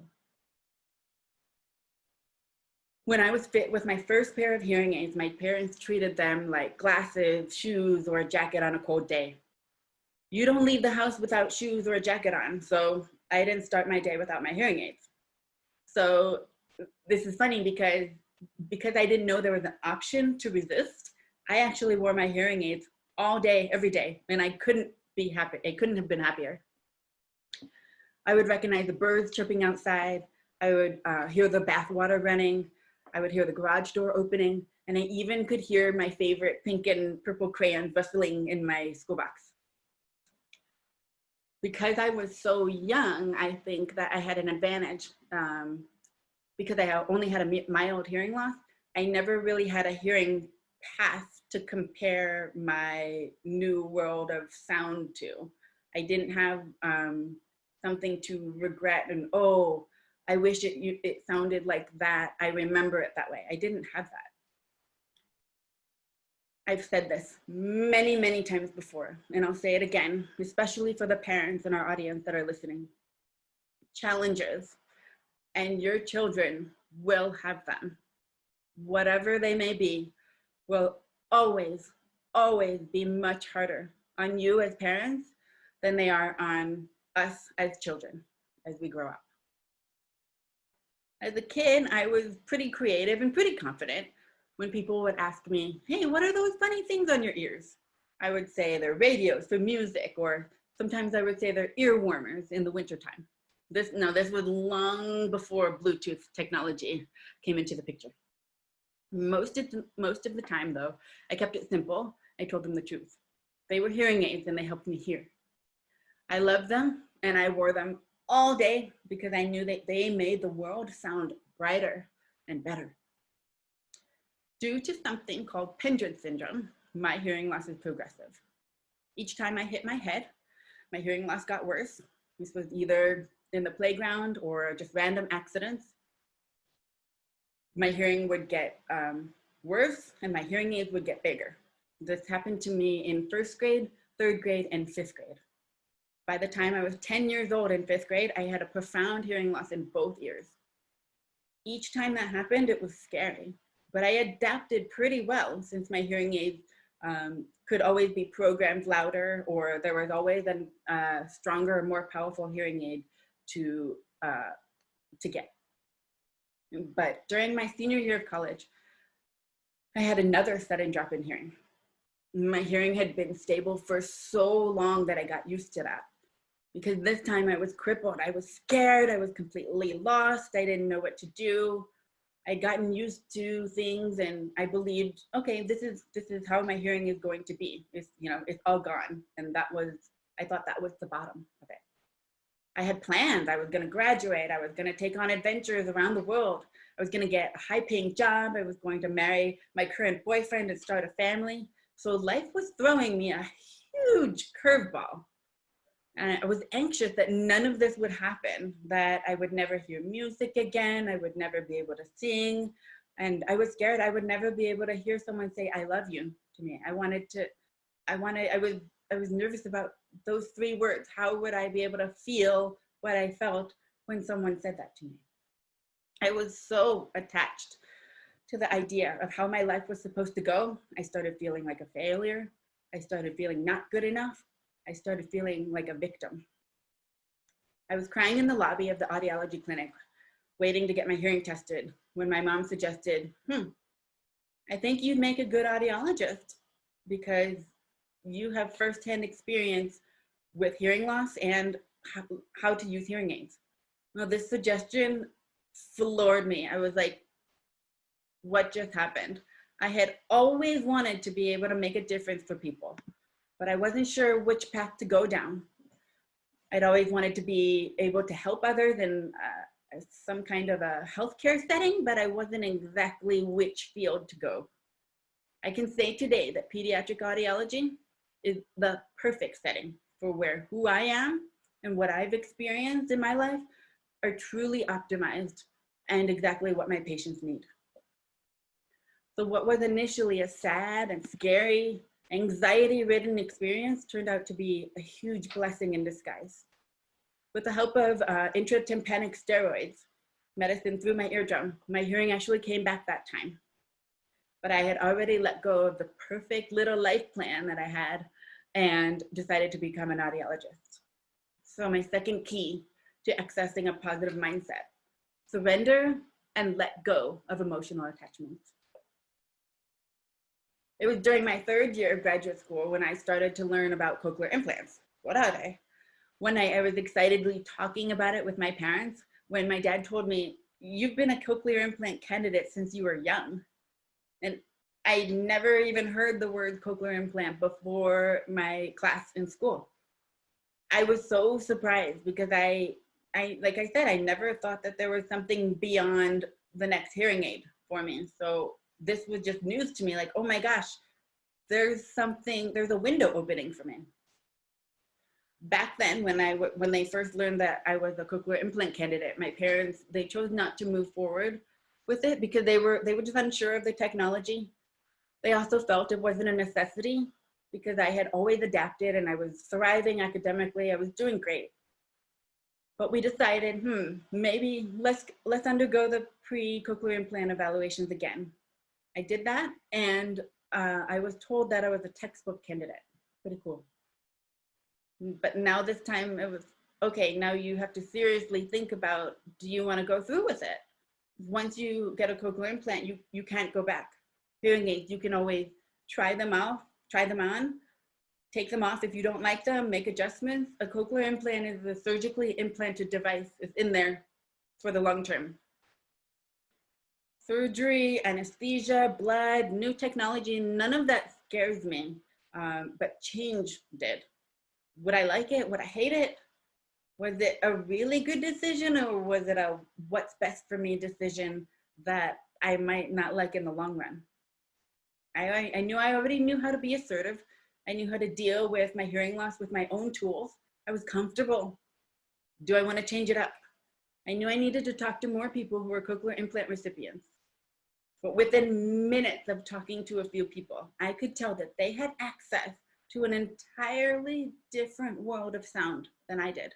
C: When I was fit with my first pair of hearing aids, my parents treated them like glasses, shoes, or a jacket on a cold day. You don't leave the house without shoes or a jacket on, so I didn't start my day without my hearing aids. So this is funny because I didn't know there was an option to resist. I actually wore my hearing aids all day, every day, and I couldn't be happy. I couldn't have been happier. I would recognize the birds chirping outside. I would hear the bathwater running. I would hear the garage door opening. And I even could hear my favorite pink and purple crayons rustling in my school box. Because I was so young, I think that I had an advantage. Because I only had a mild hearing loss, I never really had a hearing path to compare my new world of sound to. I didn't have something to regret and, oh, I wish it sounded like that. I remember it that way. I didn't have that. I've said this many, many times before, and I'll say it again, especially for the parents in our audience that are listening. Challenges, and your children will have them. Whatever they may be, will always, always be much harder on you as parents than they are on us as children as we grow up. As a kid, I was pretty creative and pretty confident when people would ask me, hey, what are those funny things on your ears? I would say they're radios for music, or sometimes I would say they're ear warmers in the wintertime. This was long before Bluetooth technology came into the picture. Most of the time, though, I kept it simple. I told them the truth. They were hearing aids and they helped me hear. I loved them and I wore them all day because I knew that they made the world sound brighter and better. Due to something called Pendred syndrome, my hearing loss is progressive. Each time I hit my head, my hearing loss got worse. This was either in the playground or just random accidents. My hearing would get worse and my hearing aids would get bigger. This happened to me in 1st grade, 3rd grade, and 5th grade. By the time I was 10 years old in 5th grade, I had a profound hearing loss in both ears. Each time that happened, it was scary, but I adapted pretty well since my hearing aids could always be programmed louder, or there was always a stronger, more powerful hearing aid to get. But during my senior year of college, I had another sudden drop in hearing. My hearing had been stable for so long that I got used to that. Because this time I was crippled, I was scared, I was completely lost, I didn't know what to do. I'd gotten used to things and I believed, okay, this is how my hearing is going to be. It's all gone. And I thought that was the bottom of it. I had plans. I was going to graduate. I was going to take on adventures around the world. I was going to get a high-paying job. I was going to marry my current boyfriend and start a family. So life was throwing me a huge curveball. And I was anxious that none of this would happen, that I would never hear music again. I would never be able to sing. And I was scared I would never be able to hear someone say, I love you to me. I was nervous about those 3 words. How would I be able to feel what I felt when someone said that to me? I was so attached to the idea of how my life was supposed to go. I started feeling like a failure. I started feeling not good enough. I started feeling like a victim. I was crying in the lobby of the audiology clinic, waiting to get my hearing tested, when my mom suggested, I think you'd make a good audiologist because you have firsthand experience with hearing loss and how to use hearing aids. Well, this suggestion floored me. I was like, what just happened? I had always wanted to be able to make a difference for people, but I wasn't sure which path to go down. I'd always wanted to be able to help others in some kind of a healthcare setting, but I wasn't exactly which field to go. I can say today that pediatric audiology is the perfect setting for who I am and what I've experienced in my life are truly optimized and exactly what my patients need. So what was initially a sad and scary, anxiety-ridden experience turned out to be a huge blessing in disguise. With the help of intratympanic steroids, medicine through my eardrum, my hearing actually came back that time. But I had already let go of the perfect little life plan that I had and decided to become an audiologist. So my second key to accessing a positive mindset, surrender and let go of emotional attachments. It was during my 3rd year of graduate school when I started to learn about cochlear implants. what are they? One night I was excitedly talking about it with my parents when my dad told me, you've been a cochlear implant candidate since you were young. And I never even heard the word cochlear implant before my class in school. I was so surprised because I like I said, I never thought that there was something beyond the next hearing aid for me. So this was just news to me, like, oh my gosh, there's a window opening for me. Back then, when they first learned that I was a cochlear implant candidate, my parents, they chose not to move forward with it because they were just unsure of the technology. They also felt it wasn't a necessity because I had always adapted and I was thriving academically. I was doing great. But we decided, maybe let's undergo the pre-cochlear implant evaluations again. I did that, and I was told that I was a textbook candidate. Pretty cool. But now this time it was, okay, now you have to seriously think about, do you want to go through with it? Once you get a cochlear implant, you can't go back. Hearing aids, you can always try them on, take them off if you don't like them, make adjustments. A cochlear implant is a surgically implanted device. It's in there for the long term. Surgery, anesthesia, blood, new technology, none of that scares me, but change did. Would I like it? Would I hate it? Was it a really good decision, or was it a what's best for me decision that I might not like in the long run? I already knew how to be assertive. I knew how to deal with my hearing loss with my own tools. I was comfortable. Do I want to change it up? I knew I needed to talk to more people who were cochlear implant recipients. But within minutes of talking to a few people, I could tell that they had access to an entirely different world of sound than I did.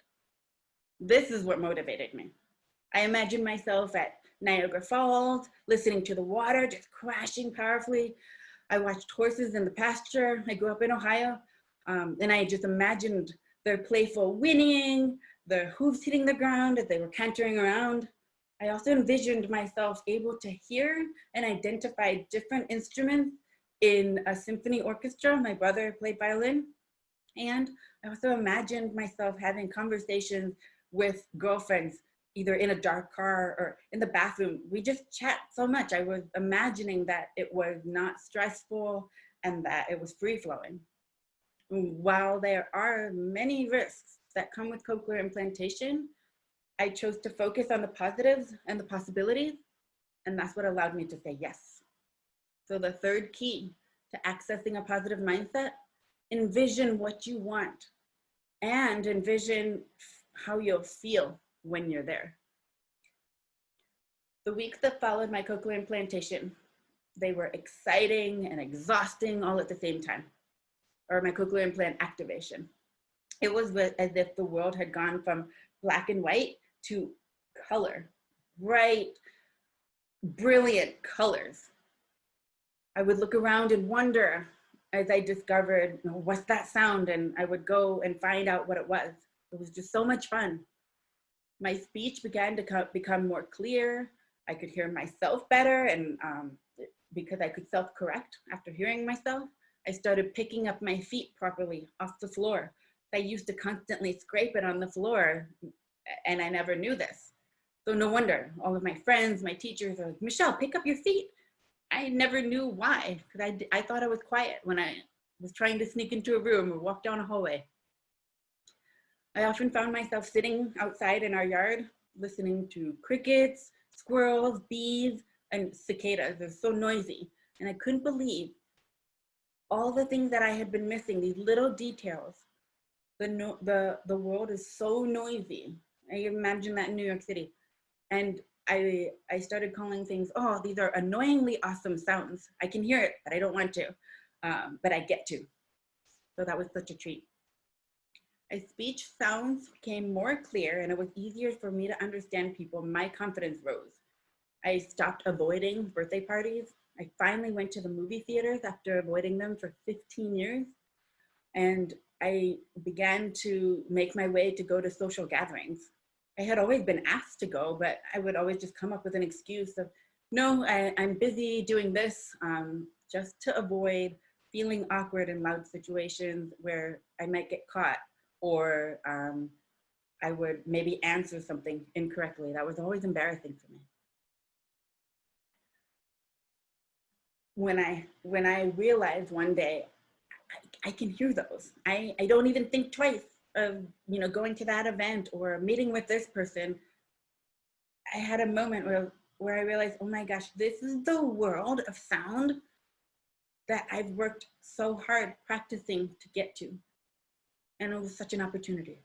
C: This is what motivated me. I imagined myself at Niagara Falls, listening to the water just crashing powerfully. I watched horses in the pasture. I grew up in Ohio, and I just imagined their playful whinnying, their hooves hitting the ground as they were cantering around. I also envisioned myself able to hear and identify different instruments in a symphony orchestra. My brother played violin. And I also imagined myself having conversations with girlfriends, either in a dark car or in the bathroom. We just chat so much. I was imagining that it was not stressful and that it was free flowing. While there are many risks that come with cochlear implantation, I chose to focus on the positives and the possibilities, and that's what allowed me to say yes. So the third key to accessing a positive mindset, envision what you want and envision how you'll feel when you're there. The weeks that followed my cochlear implantation, they were exciting and exhausting all at the same time, or my cochlear implant activation. It was as if the world had gone from black and white to color, bright, brilliant colors. I would look around and wonder as I discovered, what's that sound? And I would go and find out what it was. It was just so much fun. My speech began to become more clear. I could hear myself better, and because I could self-correct after hearing myself, I started picking up my feet properly off the floor. I used to constantly scrape it on the floor, and I never knew this. So no wonder all of my friends, my teachers are like, Michelle, pick up your feet. I never knew why, because I thought I was quiet when I was trying to sneak into a room or walk down a hallway. I often found myself sitting outside in our yard, listening to crickets, squirrels, bees, and cicadas. They're so noisy. And I couldn't believe all the things that I had been missing, these little details. The world is so noisy. I imagine that in New York City. And I started calling things, oh, these are annoyingly awesome sounds. I can hear it, but I don't want to, but I get to. So that was such a treat. As speech sounds became more clear and it was easier for me to understand people, my confidence rose. I stopped avoiding birthday parties. I finally went to the movie theaters after avoiding them for 15 years. And I began to make my way to go to social gatherings. I had always been asked to go, but I would always just come up with an excuse of, no, I'm busy doing this, just to avoid feeling awkward in loud situations where I might get caught or I would maybe answer something incorrectly. That was always embarrassing for me. When I realized one day, I can hear those. I don't even think twice of, you know, going to that event or meeting with this person. I had a moment where I realized, oh my gosh, this is the world of sound that I've worked so hard practicing to get to. And it was such an opportunity.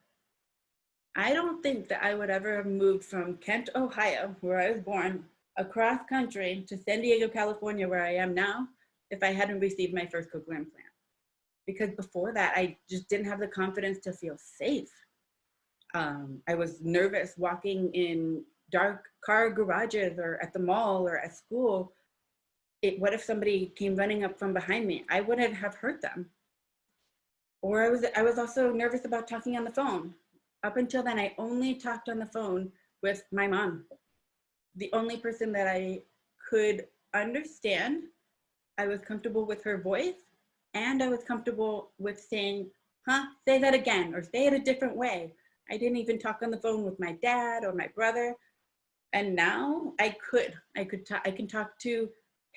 C: I don't think that I would ever have moved from Kent, Ohio, where I was born, across country to San Diego, California, where I am now, if I hadn't received my first cochlear implant. Because before that, I just didn't have the confidence to feel safe. I was nervous walking in dark car garages or at the mall or at school. What if somebody came running up from behind me? I wouldn't have hurt them. Or I was also nervous about talking on the phone. Up until then, I only talked on the phone with my mom. The only person that I could understand. I was comfortable with her voice, and I was comfortable with saying, huh, say that again, or say it a different way. I didn't even talk on the phone with my dad or my brother. And now I can talk to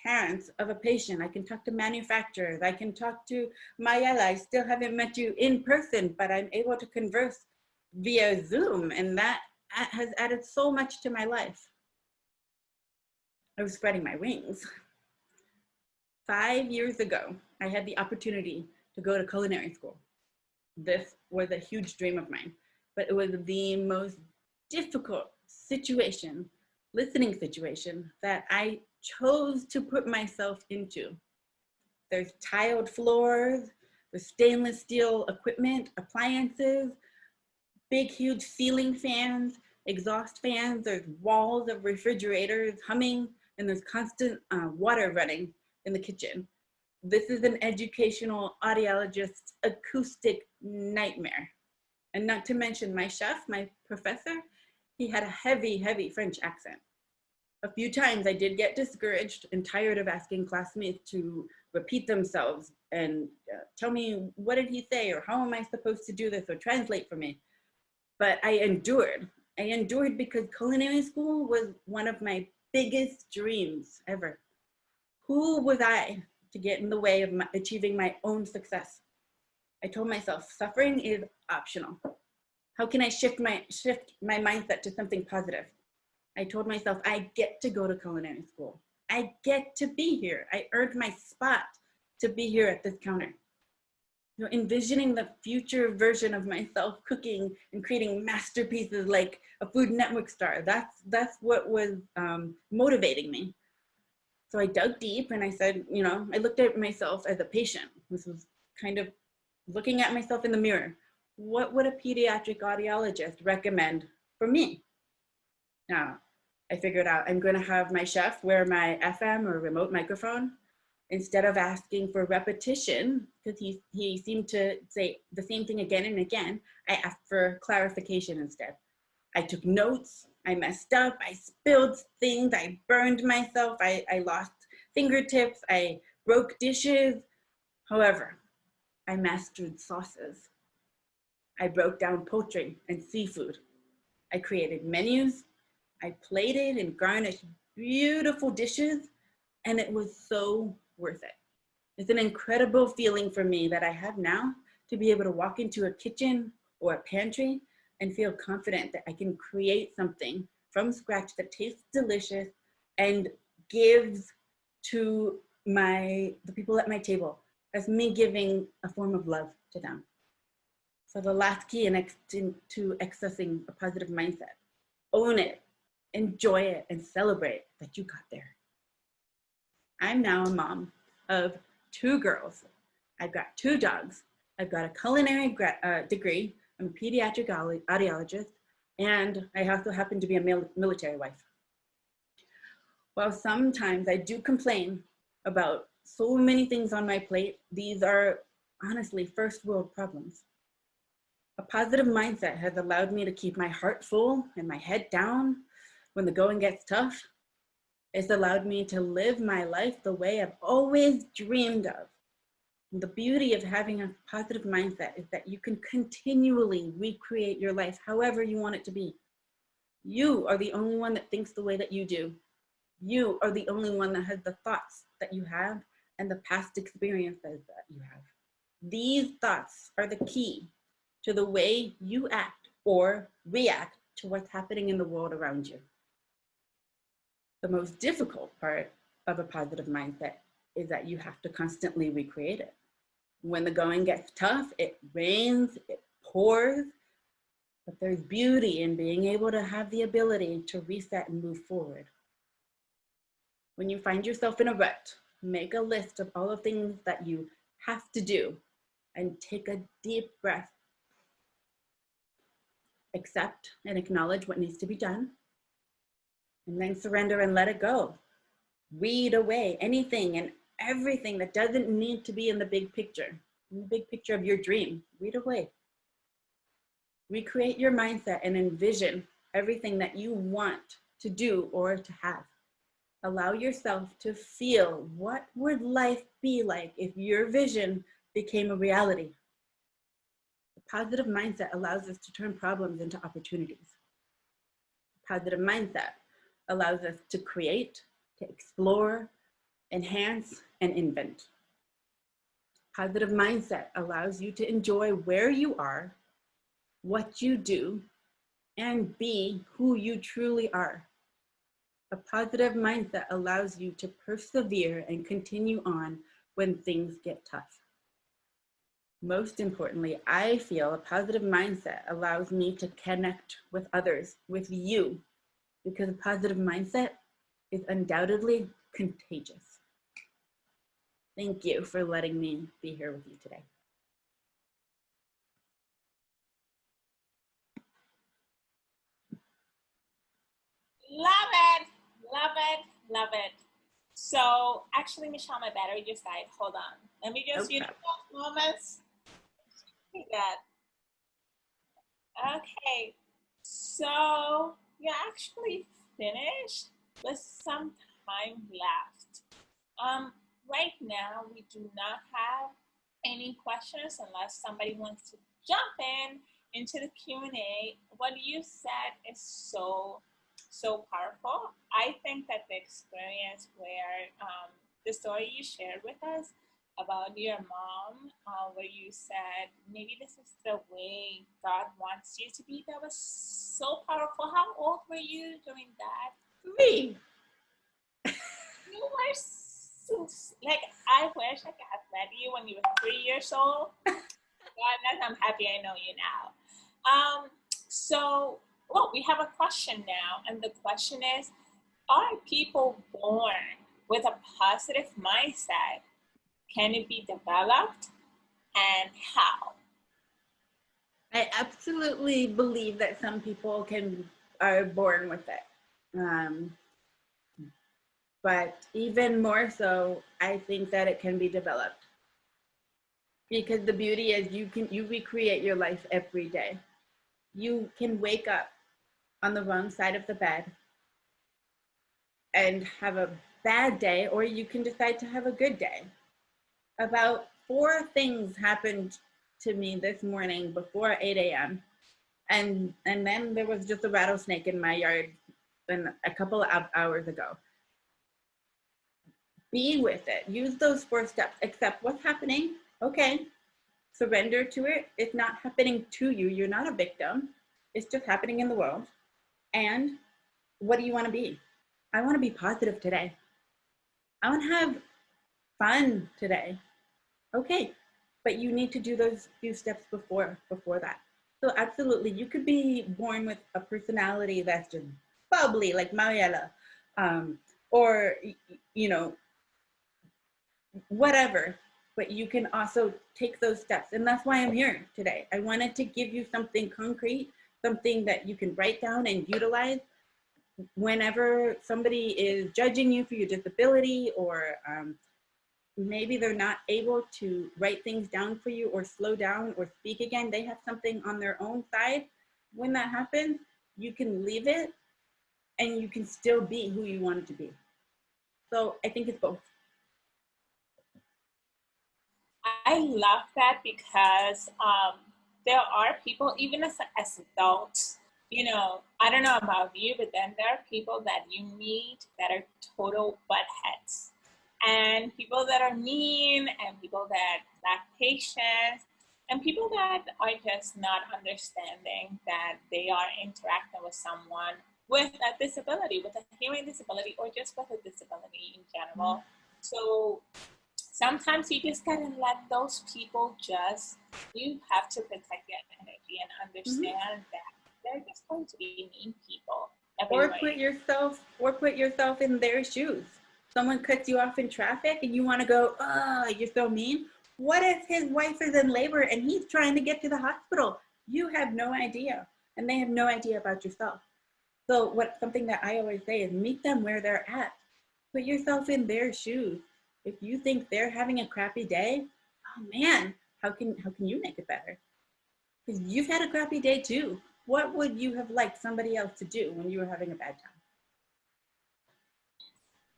C: parents of a patient. I can talk to manufacturers. I can talk to Mariella. I still haven't met you in person, but I'm able to converse via Zoom. And that has added so much to my life. I was spreading my wings. 5 years ago, I had the opportunity to go to culinary school. This was a huge dream of mine, but it was the most difficult situation, listening situation, that I chose to put myself into. There's tiled floors, there's stainless steel equipment, appliances, big, huge ceiling fans, exhaust fans, there's walls of refrigerators humming, and there's constant water running in the kitchen. This is an educational audiologist acoustic nightmare. And not to mention my chef, my professor, he had a heavy, heavy French accent. A few times I did get discouraged and tired of asking classmates to repeat themselves and tell me, what did he say? Or how am I supposed to do this? Or translate for me. But I endured. I endured because culinary school was one of my biggest dreams ever. Who was I to get in the way of achieving my own success? I told myself, suffering is optional. How can I shift my mindset to something positive? I told myself, I get to go to culinary school. I get to be here. I earned my spot to be here at this counter. You know, envisioning the future version of myself cooking and creating masterpieces like a Food Network star. That's what was motivating me. So I dug deep and I said, you know, I looked at myself as a patient. This was kind of looking at myself in the mirror. What would a pediatric audiologist recommend for me? Now, I figured out I'm going to have my chef wear my FM or remote microphone. Instead of asking for repetition, because he seemed to say the same thing again and again, I asked for clarification instead. I took notes, I messed up, I spilled things, I burned myself, I lost fingertips, I broke dishes. However, I mastered sauces. I broke down poultry and seafood. I created menus, I plated and garnished beautiful dishes, and it was so worth it. It's an incredible feeling for me that I have now to be able to walk into a kitchen or a pantry and feel confident that I can create something from scratch that tastes delicious and gives to the people at my table as me giving a form of love to them. So the last key to accessing a positive mindset: own it, enjoy it, and celebrate that you got there. I'm now a mom of 2 girls. I've got 2 dogs. I've got a culinary degree. I'm a pediatric audiologist, and I also happen to be a military wife. While sometimes I do complain about so many things on my plate, these are honestly first world problems. A positive mindset has allowed me to keep my heart full and my head down when the going gets tough. It's allowed me to live my life the way I've always dreamed of. The beauty of having a positive mindset is that you can continually recreate your life however you want it to be. You are the only one that thinks the way that you do. You are the only one that has the thoughts that you have and the past experiences that you have. These thoughts are the key to the way you act or react to what's happening in the world around you. The most difficult part of a positive mindset is that you have to constantly recreate it. When the going gets tough, it rains, it pours, but there's beauty in being able to have the ability to reset and move forward. When you find yourself in a rut, make a list of all the things that you have to do and take a deep breath. Accept and acknowledge what needs to be done, and then surrender and let it go. Weed away anything and everything that doesn't need to be in the big picture, in the big picture of your dream. Weed away. Recreate your mindset and envision everything that you want to do or to have. Allow yourself to feel, what would life be like if your vision became a reality? A positive mindset allows us to turn problems into opportunities. A positive mindset allows us to create, to explore, enhance, and invent. Positive mindset allows you to enjoy where you are, what you do, and be who you truly are. A positive mindset allows you to persevere and continue on when things get tough. Most importantly, I feel a positive mindset allows me to connect with others, with you, because a positive mindset is undoubtedly contagious. Thank you for letting me be here with you today.
A: Love it, love it, love it. So actually, Michelle, my battery just died. Hold on. Let me just,
C: Okay.
A: moments. That. Okay. So you're actually finished with some time left. Right now, we do not have any questions unless somebody wants to jump into the Q&A. What you said is so powerful. I think that the experience where the story you shared with us about your mom, where you said maybe this is the way God wants you to be, that was so powerful. How old were you during that?
C: 3.
A: You were so, like, I wish I could have met you when you were 3 years old. God, I'm happy I know you now. So, well, we have a question now, and the question is, are people born with a positive mindset? Can it be developed, and how?
C: I absolutely believe that some people are born with it. But even more so, I think that it can be developed. Because the beauty is you recreate your life every day. You can wake up on the wrong side of the bed and have a bad day, or you can decide to have a good day. About 4 things happened to me this morning before 8 a.m. And then there was just a rattlesnake in my yard a couple of hours ago. Be with it. Use those 4 steps. Accept what's happening. Okay. Surrender to it. It's not happening to you. You're not a victim. It's just happening in the world. And what do you want to be? I want to be positive today. I want to have fun today. Okay. But you need to do those few steps before that. So absolutely, you could be born with a personality that's just bubbly, like Mariella, or, you know, whatever, but you can also take those steps. And that's why I'm here today. I wanted to give you something concrete, something that you can write down and utilize whenever somebody is judging you for your disability, or maybe they're not able to write things down for you or slow down or speak again. They have something on their own side. When that happens, you can leave it and you can still be who you wanted to be. So I think it's both.
A: I love that because there are people, even as adults, you know, I don't know about you, but then there are people that you meet that are total butt heads, and people that are mean, and people that lack patience, and people that are just not understanding that they are interacting with someone with a disability, with a hearing disability, or just with a disability in general. So sometimes you just gotta let those people just, you have to protect your energy and understand that they're just going to be mean people everywhere.
C: Or put yourself in their shoes. Someone cuts you off in traffic and you want to go, oh, you're so mean. What if his wife is in labor and he's trying to get to the hospital? You have no idea, and they have no idea about yourself. So something that I always say is meet them where they're at. Put yourself in their shoes. If you think they're having a crappy day, oh man, how can you make it better? Because you've had a crappy day too. What would you have liked somebody else to do when you were having a bad time?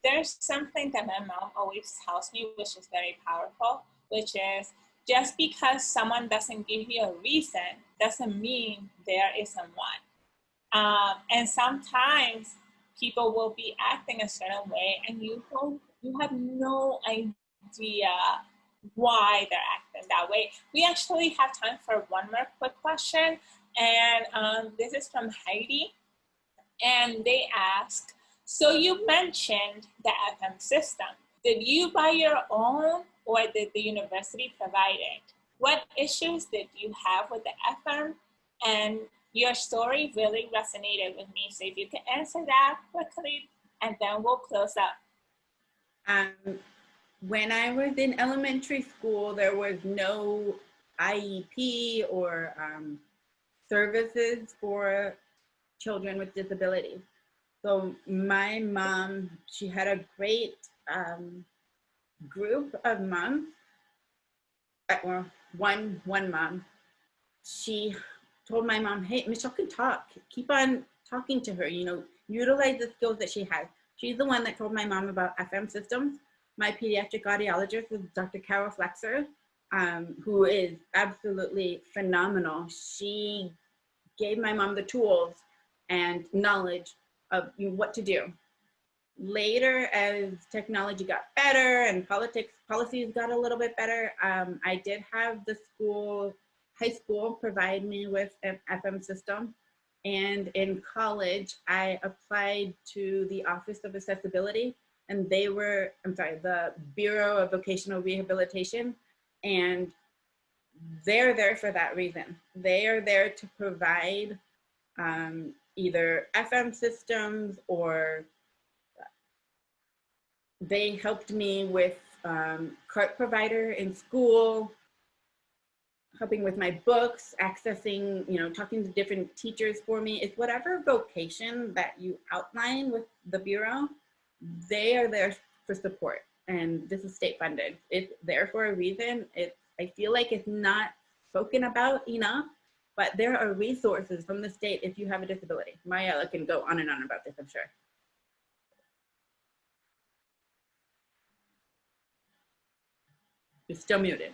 A: There's something that my mom always tells me, which is very powerful, which is just because someone doesn't give you a reason doesn't mean there isn't one. And sometimes people will be acting a certain way and you have no idea why they're acting that way. We actually have time for one more quick question, and this is from Heidi, and they ask, so you mentioned the FM system. Did you buy your own or did the university provide it? What issues did you have with the FM? And your story really resonated with me. So if you can answer that quickly, and then we'll close up.
C: When I was in elementary school, there was no IEP or services for children with disabilities. So my mom, she had a great group of moms. Well, one mom, she told my mom, hey, Michelle can talk. Keep on talking to her, you know, utilize the skills that she has. She's the one that told my mom about FM systems. My pediatric audiologist is Dr. Carol Flexer, who is absolutely phenomenal. She gave my mom the tools and knowledge of what to do. Later, as technology got better and policies got a little bit better, I did have the high school provide me with an FM system. And in college, I applied to the Office of Accessibility, and the Bureau of Vocational Rehabilitation, and they're there for that reason. They are there to provide either FM systems, or they helped me with cart provider in school, helping with my books, accessing, you know, talking to different teachers for me. It's whatever vocation that you outline with the Bureau, they are there for support. And this is state funded. It's there for a reason. I feel like it's not spoken about enough, but there are resources from the state if you have a disability. Mariella can go on and on about this, I'm sure. You're still muted.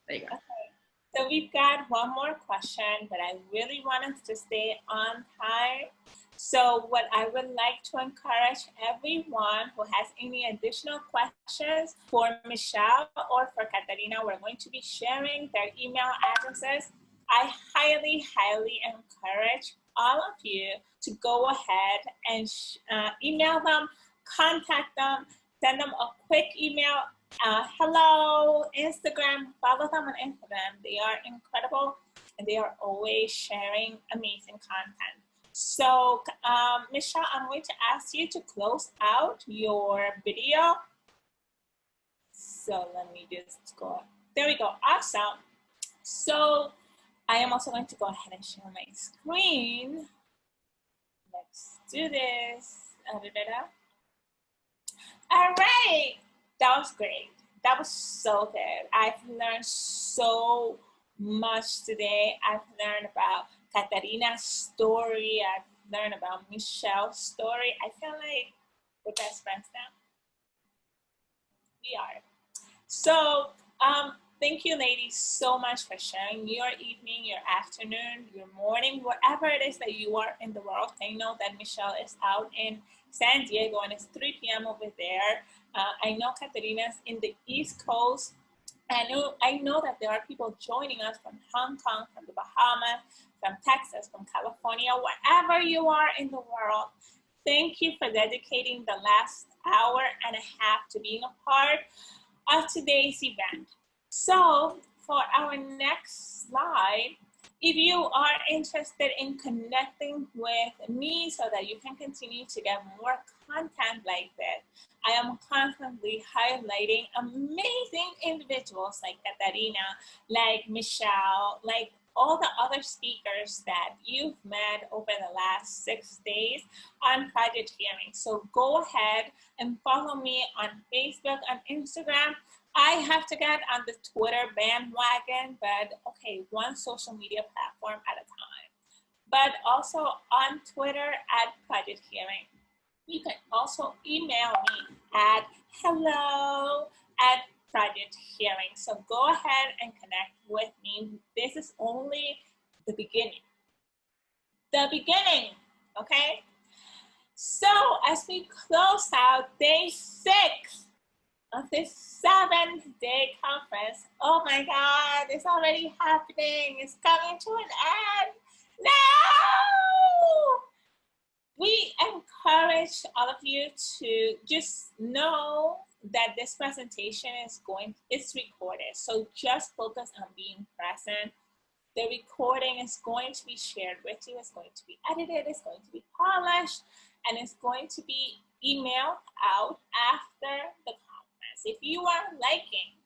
C: There you go.
A: Okay. So we've got one more question, but I really want us to stay on time. So what I would like to encourage everyone who has any additional questions for Michelle or for Katarina, we're going to be sharing their email addresses. I highly, highly encourage all of you to go ahead and email them, contact them, send them a quick email. Hello, Instagram, follow them on Instagram. They are incredible and they are always sharing amazing content. So, Michelle, I'm going to ask you to close out your video. So let me just go. There we go. Awesome. So I am also going to go ahead and share my screen. Let's do this. All right. That was great. That was so good. I've learned so much today. I've learned about Katarina's story. I've learned about Michelle's story. I feel like we're best friends now. We are. So thank you, ladies, so much for sharing your evening, your afternoon, your morning, wherever it is that you are in the world. I know that Michelle is out in San Diego and it's 3 p.m. over there. I know Katerina's in the East Coast. I know that there are people joining us from Hong Kong, from the Bahamas, from Texas, from California, wherever you are in the world. Thank you for dedicating the last hour and a half to being a part of today's event. So for our next slide, if you are interested in connecting with me so that you can continue to get more content like this, I am constantly highlighting amazing individuals like Katarina, like Michelle, like all the other speakers that you've met over the last 6 days on Project Hearing. So go ahead and follow me on Facebook and Instagram. I have to get on the Twitter bandwagon, but okay, one social media platform at a time. But also on Twitter at Project Hearing. You can also email me at hello@Project Hearing. So go ahead and connect with me. This is only the beginning. The beginning, okay? So as we close out day 6 of this 7-day conference, oh my God, it's already happening. It's coming to an end. No! We encourage all of you to just know that this presentation is recorded. So just focus on being present. The recording is going to be shared with you. It's going to be edited. It's going to be polished. And it's going to be emailed out after the conference. If you are liking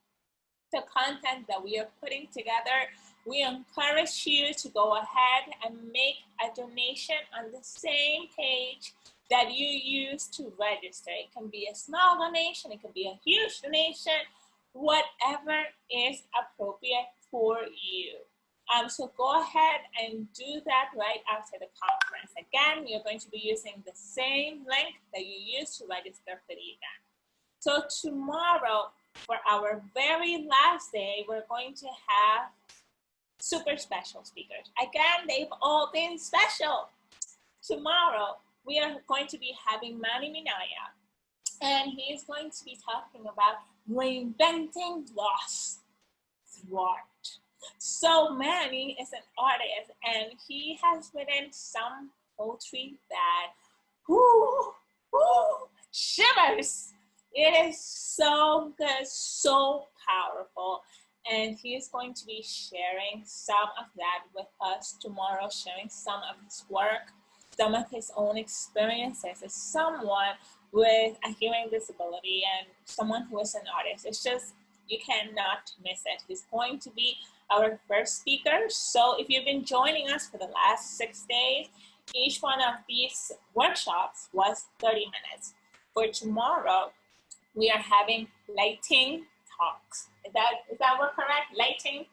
A: the content that we are putting together, we encourage you to go ahead and make a donation on the same page that you use to register. It can be a small donation, it can be a huge donation, whatever is appropriate for you. So go ahead and do that right after the conference. Again, you're going to be using the same link that you used to register for the event. So tomorrow, for our very last day, we're going to have super special speakers. Again, they've all been special. Tomorrow, we are going to be having Manny Minaya, and he is going to be talking about reinventing loss through art. So Manny is an artist, and he has written some poetry that, shivers. It is so good, so powerful. And he is going to be sharing some of that with us tomorrow, sharing some of his work, some of his own experiences as someone with a hearing disability and someone who is an artist. It's just, you cannot miss it. He's going to be our first speaker. So if you've been joining us for the last 6 days, each one of these workshops was 30 minutes. For tomorrow, we are having lightning talks. Is that word correct? Lightning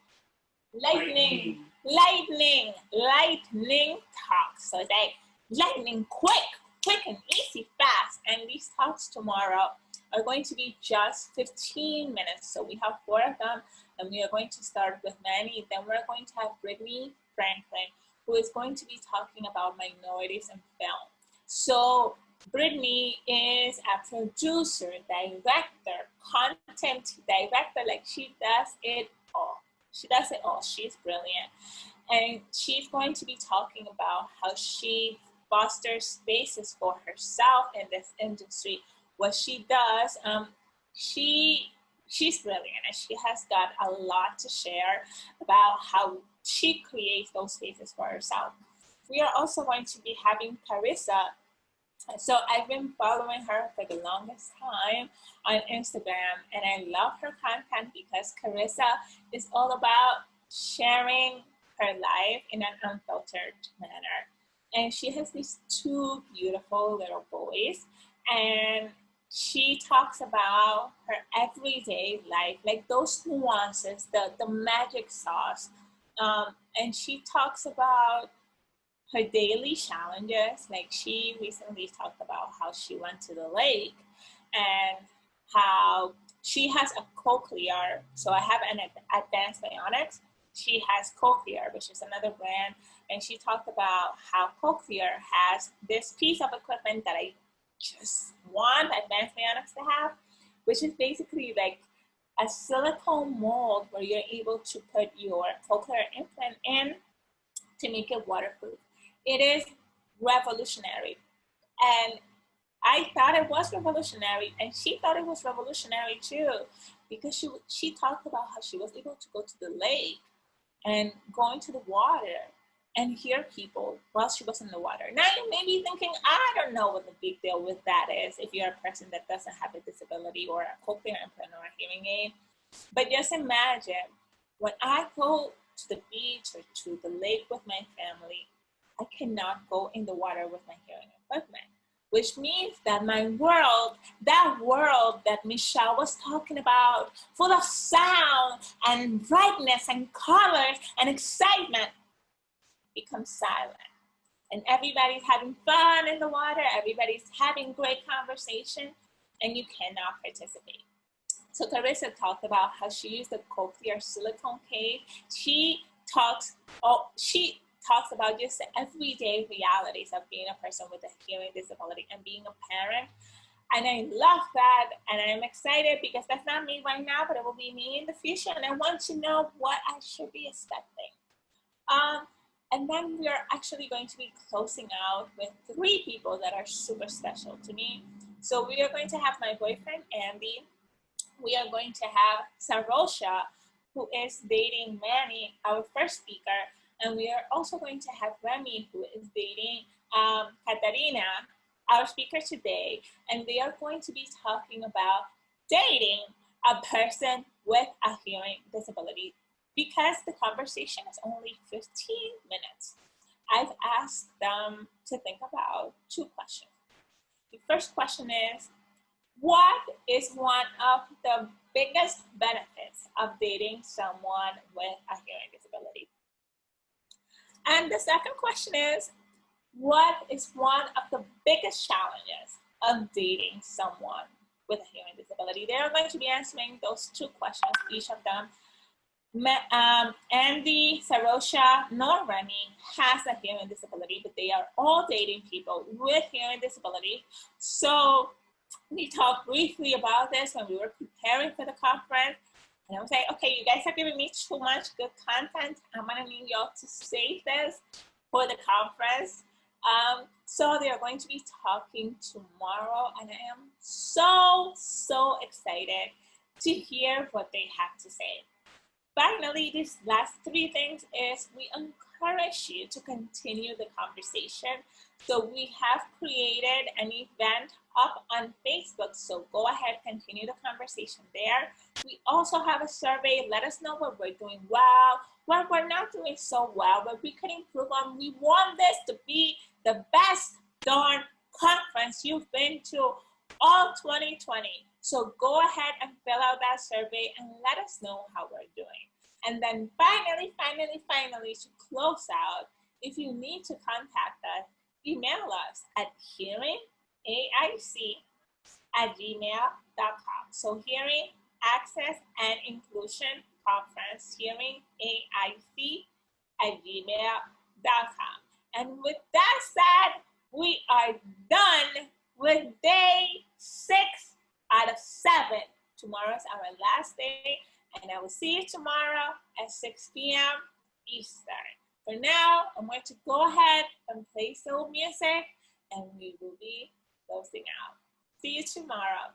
A: talks. So it's like lightning, quick and easy, fast. And these talks tomorrow are going to be just 15 minutes. So we have 4 of them, and we are going to start with Manny. Then we're going to have Brittany Franklin, who is going to be talking about minorities in film. So Brittany is a producer, director, content director, like she does it all. She's brilliant. And she's going to be talking about how she fosters spaces for herself in this industry. What she does, she's brilliant, and she has got a lot to share about how she creates those spaces for herself. We are also going to be having Carissa. So I've been following her for the longest time on Instagram, and I love her content because Carissa is all about sharing her life in an unfiltered manner. And she has these 2 beautiful little boys, and she talks about her everyday life, like those nuances, the magic sauce. And she talks about her daily challenges. Like she recently talked about how she went to the lake and how She has a cochlear, so I have an advanced bionics. She has cochlear, which is another brand, and she talked about how cochlear has this piece of equipment that I just want advanced bionics to have, which is basically like a silicone mold where you're able to put your cochlear implant in to make it waterproof. It is revolutionary. And I thought it was revolutionary, and she thought it was revolutionary too, because she talked about how she was able to go to the lake and go into the water and hear people while she was in the water. Now you may be thinking, I don't know what the big deal with that is if you're a person that doesn't have a disability or a cochlear implant or a hearing aid. But just imagine, when I go to the beach or to the lake with my family, I cannot go in the water with my hearing equipment, which means that my world, that world that Michelle was talking about, full of sound and brightness and colors and excitement, becomes silent. And everybody's having fun in the water, everybody's having great conversation, and you cannot participate. So Carissa talked about how she used the cochlear silicone cage. She talks about just the everyday realities of being a person with a hearing disability and being a parent. And I love that, and I'm excited because that's not me right now, but it will be me in the future, and I want to know what I should be expecting. And then we are actually going to be closing out with 3 people that are super special to me. So we are going to have my boyfriend, Andy. We are going to have Sarosha, who is dating Manny, our first speaker. And we are also going to have Remy, who is dating Katarina, our speaker today. And they are going to be talking about dating a person with a hearing disability. Because the conversation is only 15 minutes, I've asked them to think about 2 questions. The first question is, what is one of the biggest benefits of dating someone with a hearing disability? And the second question is, what is one of the biggest challenges of dating someone with a hearing disability? They are going to be answering those 2 questions, each of them. Andy, Sarosha, nor Remy has a hearing disability, but they are all dating people with hearing disability. So we talked briefly about this when we were preparing for the conference. And I was like, okay, you guys are giving me too much good content. I'm gonna need y'all to save this for the conference. So they are going to be talking tomorrow, and I am so excited to hear what they have to say. Finally, these last 3 things is we encourage you to continue the conversation. So we have created an event up on Facebook, so go ahead, continue the conversation there. We also have a survey. Let us know what we're doing well, what we're not doing so well, what we could improve on. We want this to be the best darn conference you've been to all 2020. So go ahead and fill out that survey and let us know how we're doing. And then finally, to close out, if you need to contact us, email us at hearingaic@gmail.com. So Hearing Access and Inclusion Conference, hearingaic@gmail.com. And with that said, we are done with day 6 out of 7. Tomorrow's our last day, and I will see you tomorrow at 6 p.m. Eastern. For now, I'm going to go ahead and play some music, and we will be closing out. See you tomorrow.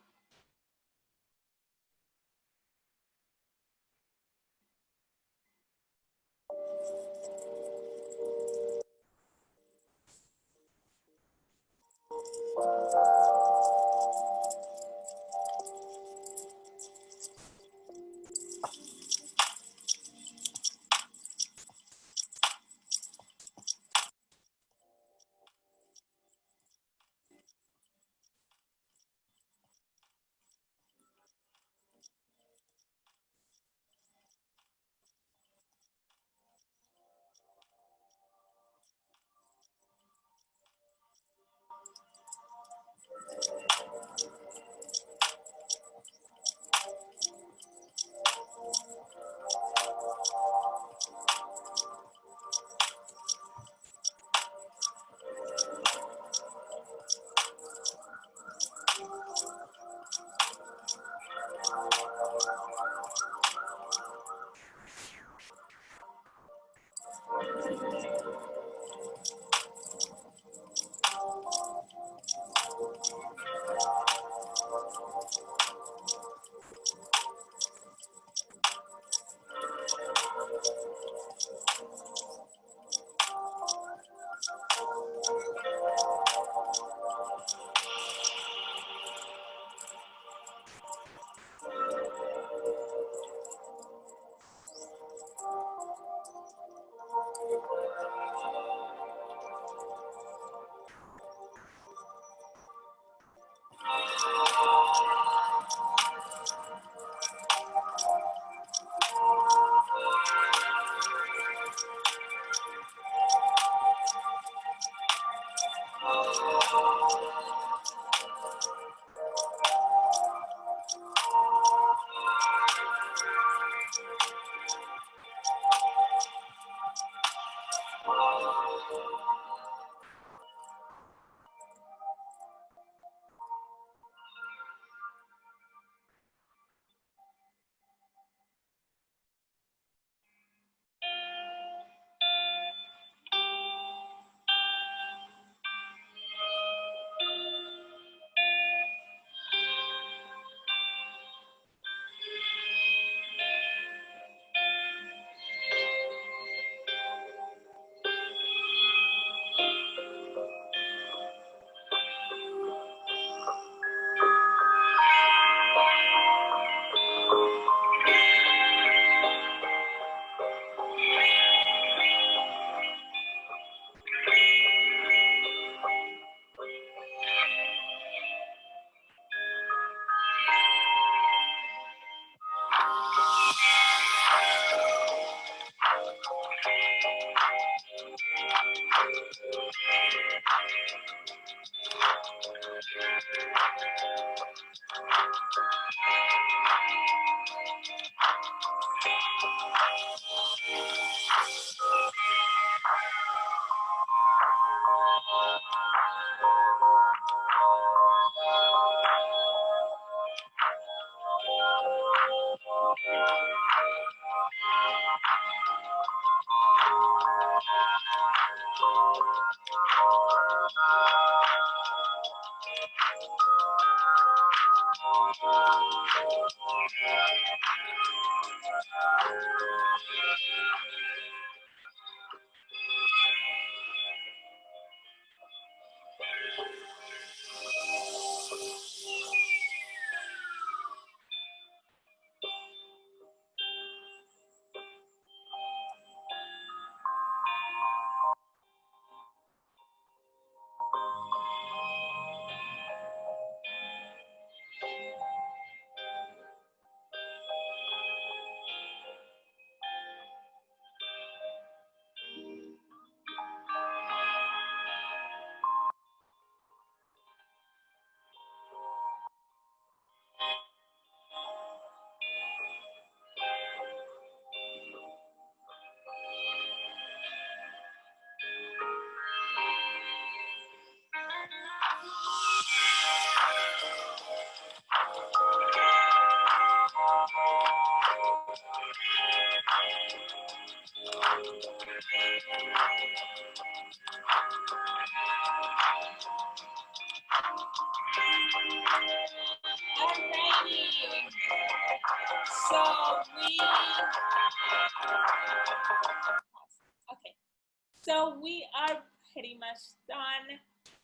A: So we are pretty much done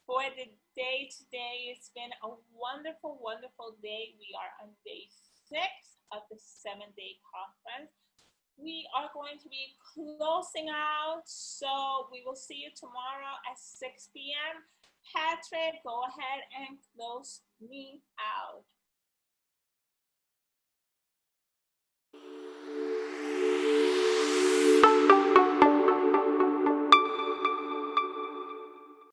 A: for the day today. It's been a wonderful, wonderful day. We are on day 6 of the 7-day conference. We are going to be closing out, so we will see you tomorrow at 6 p.m. Patrick, go ahead and close me out.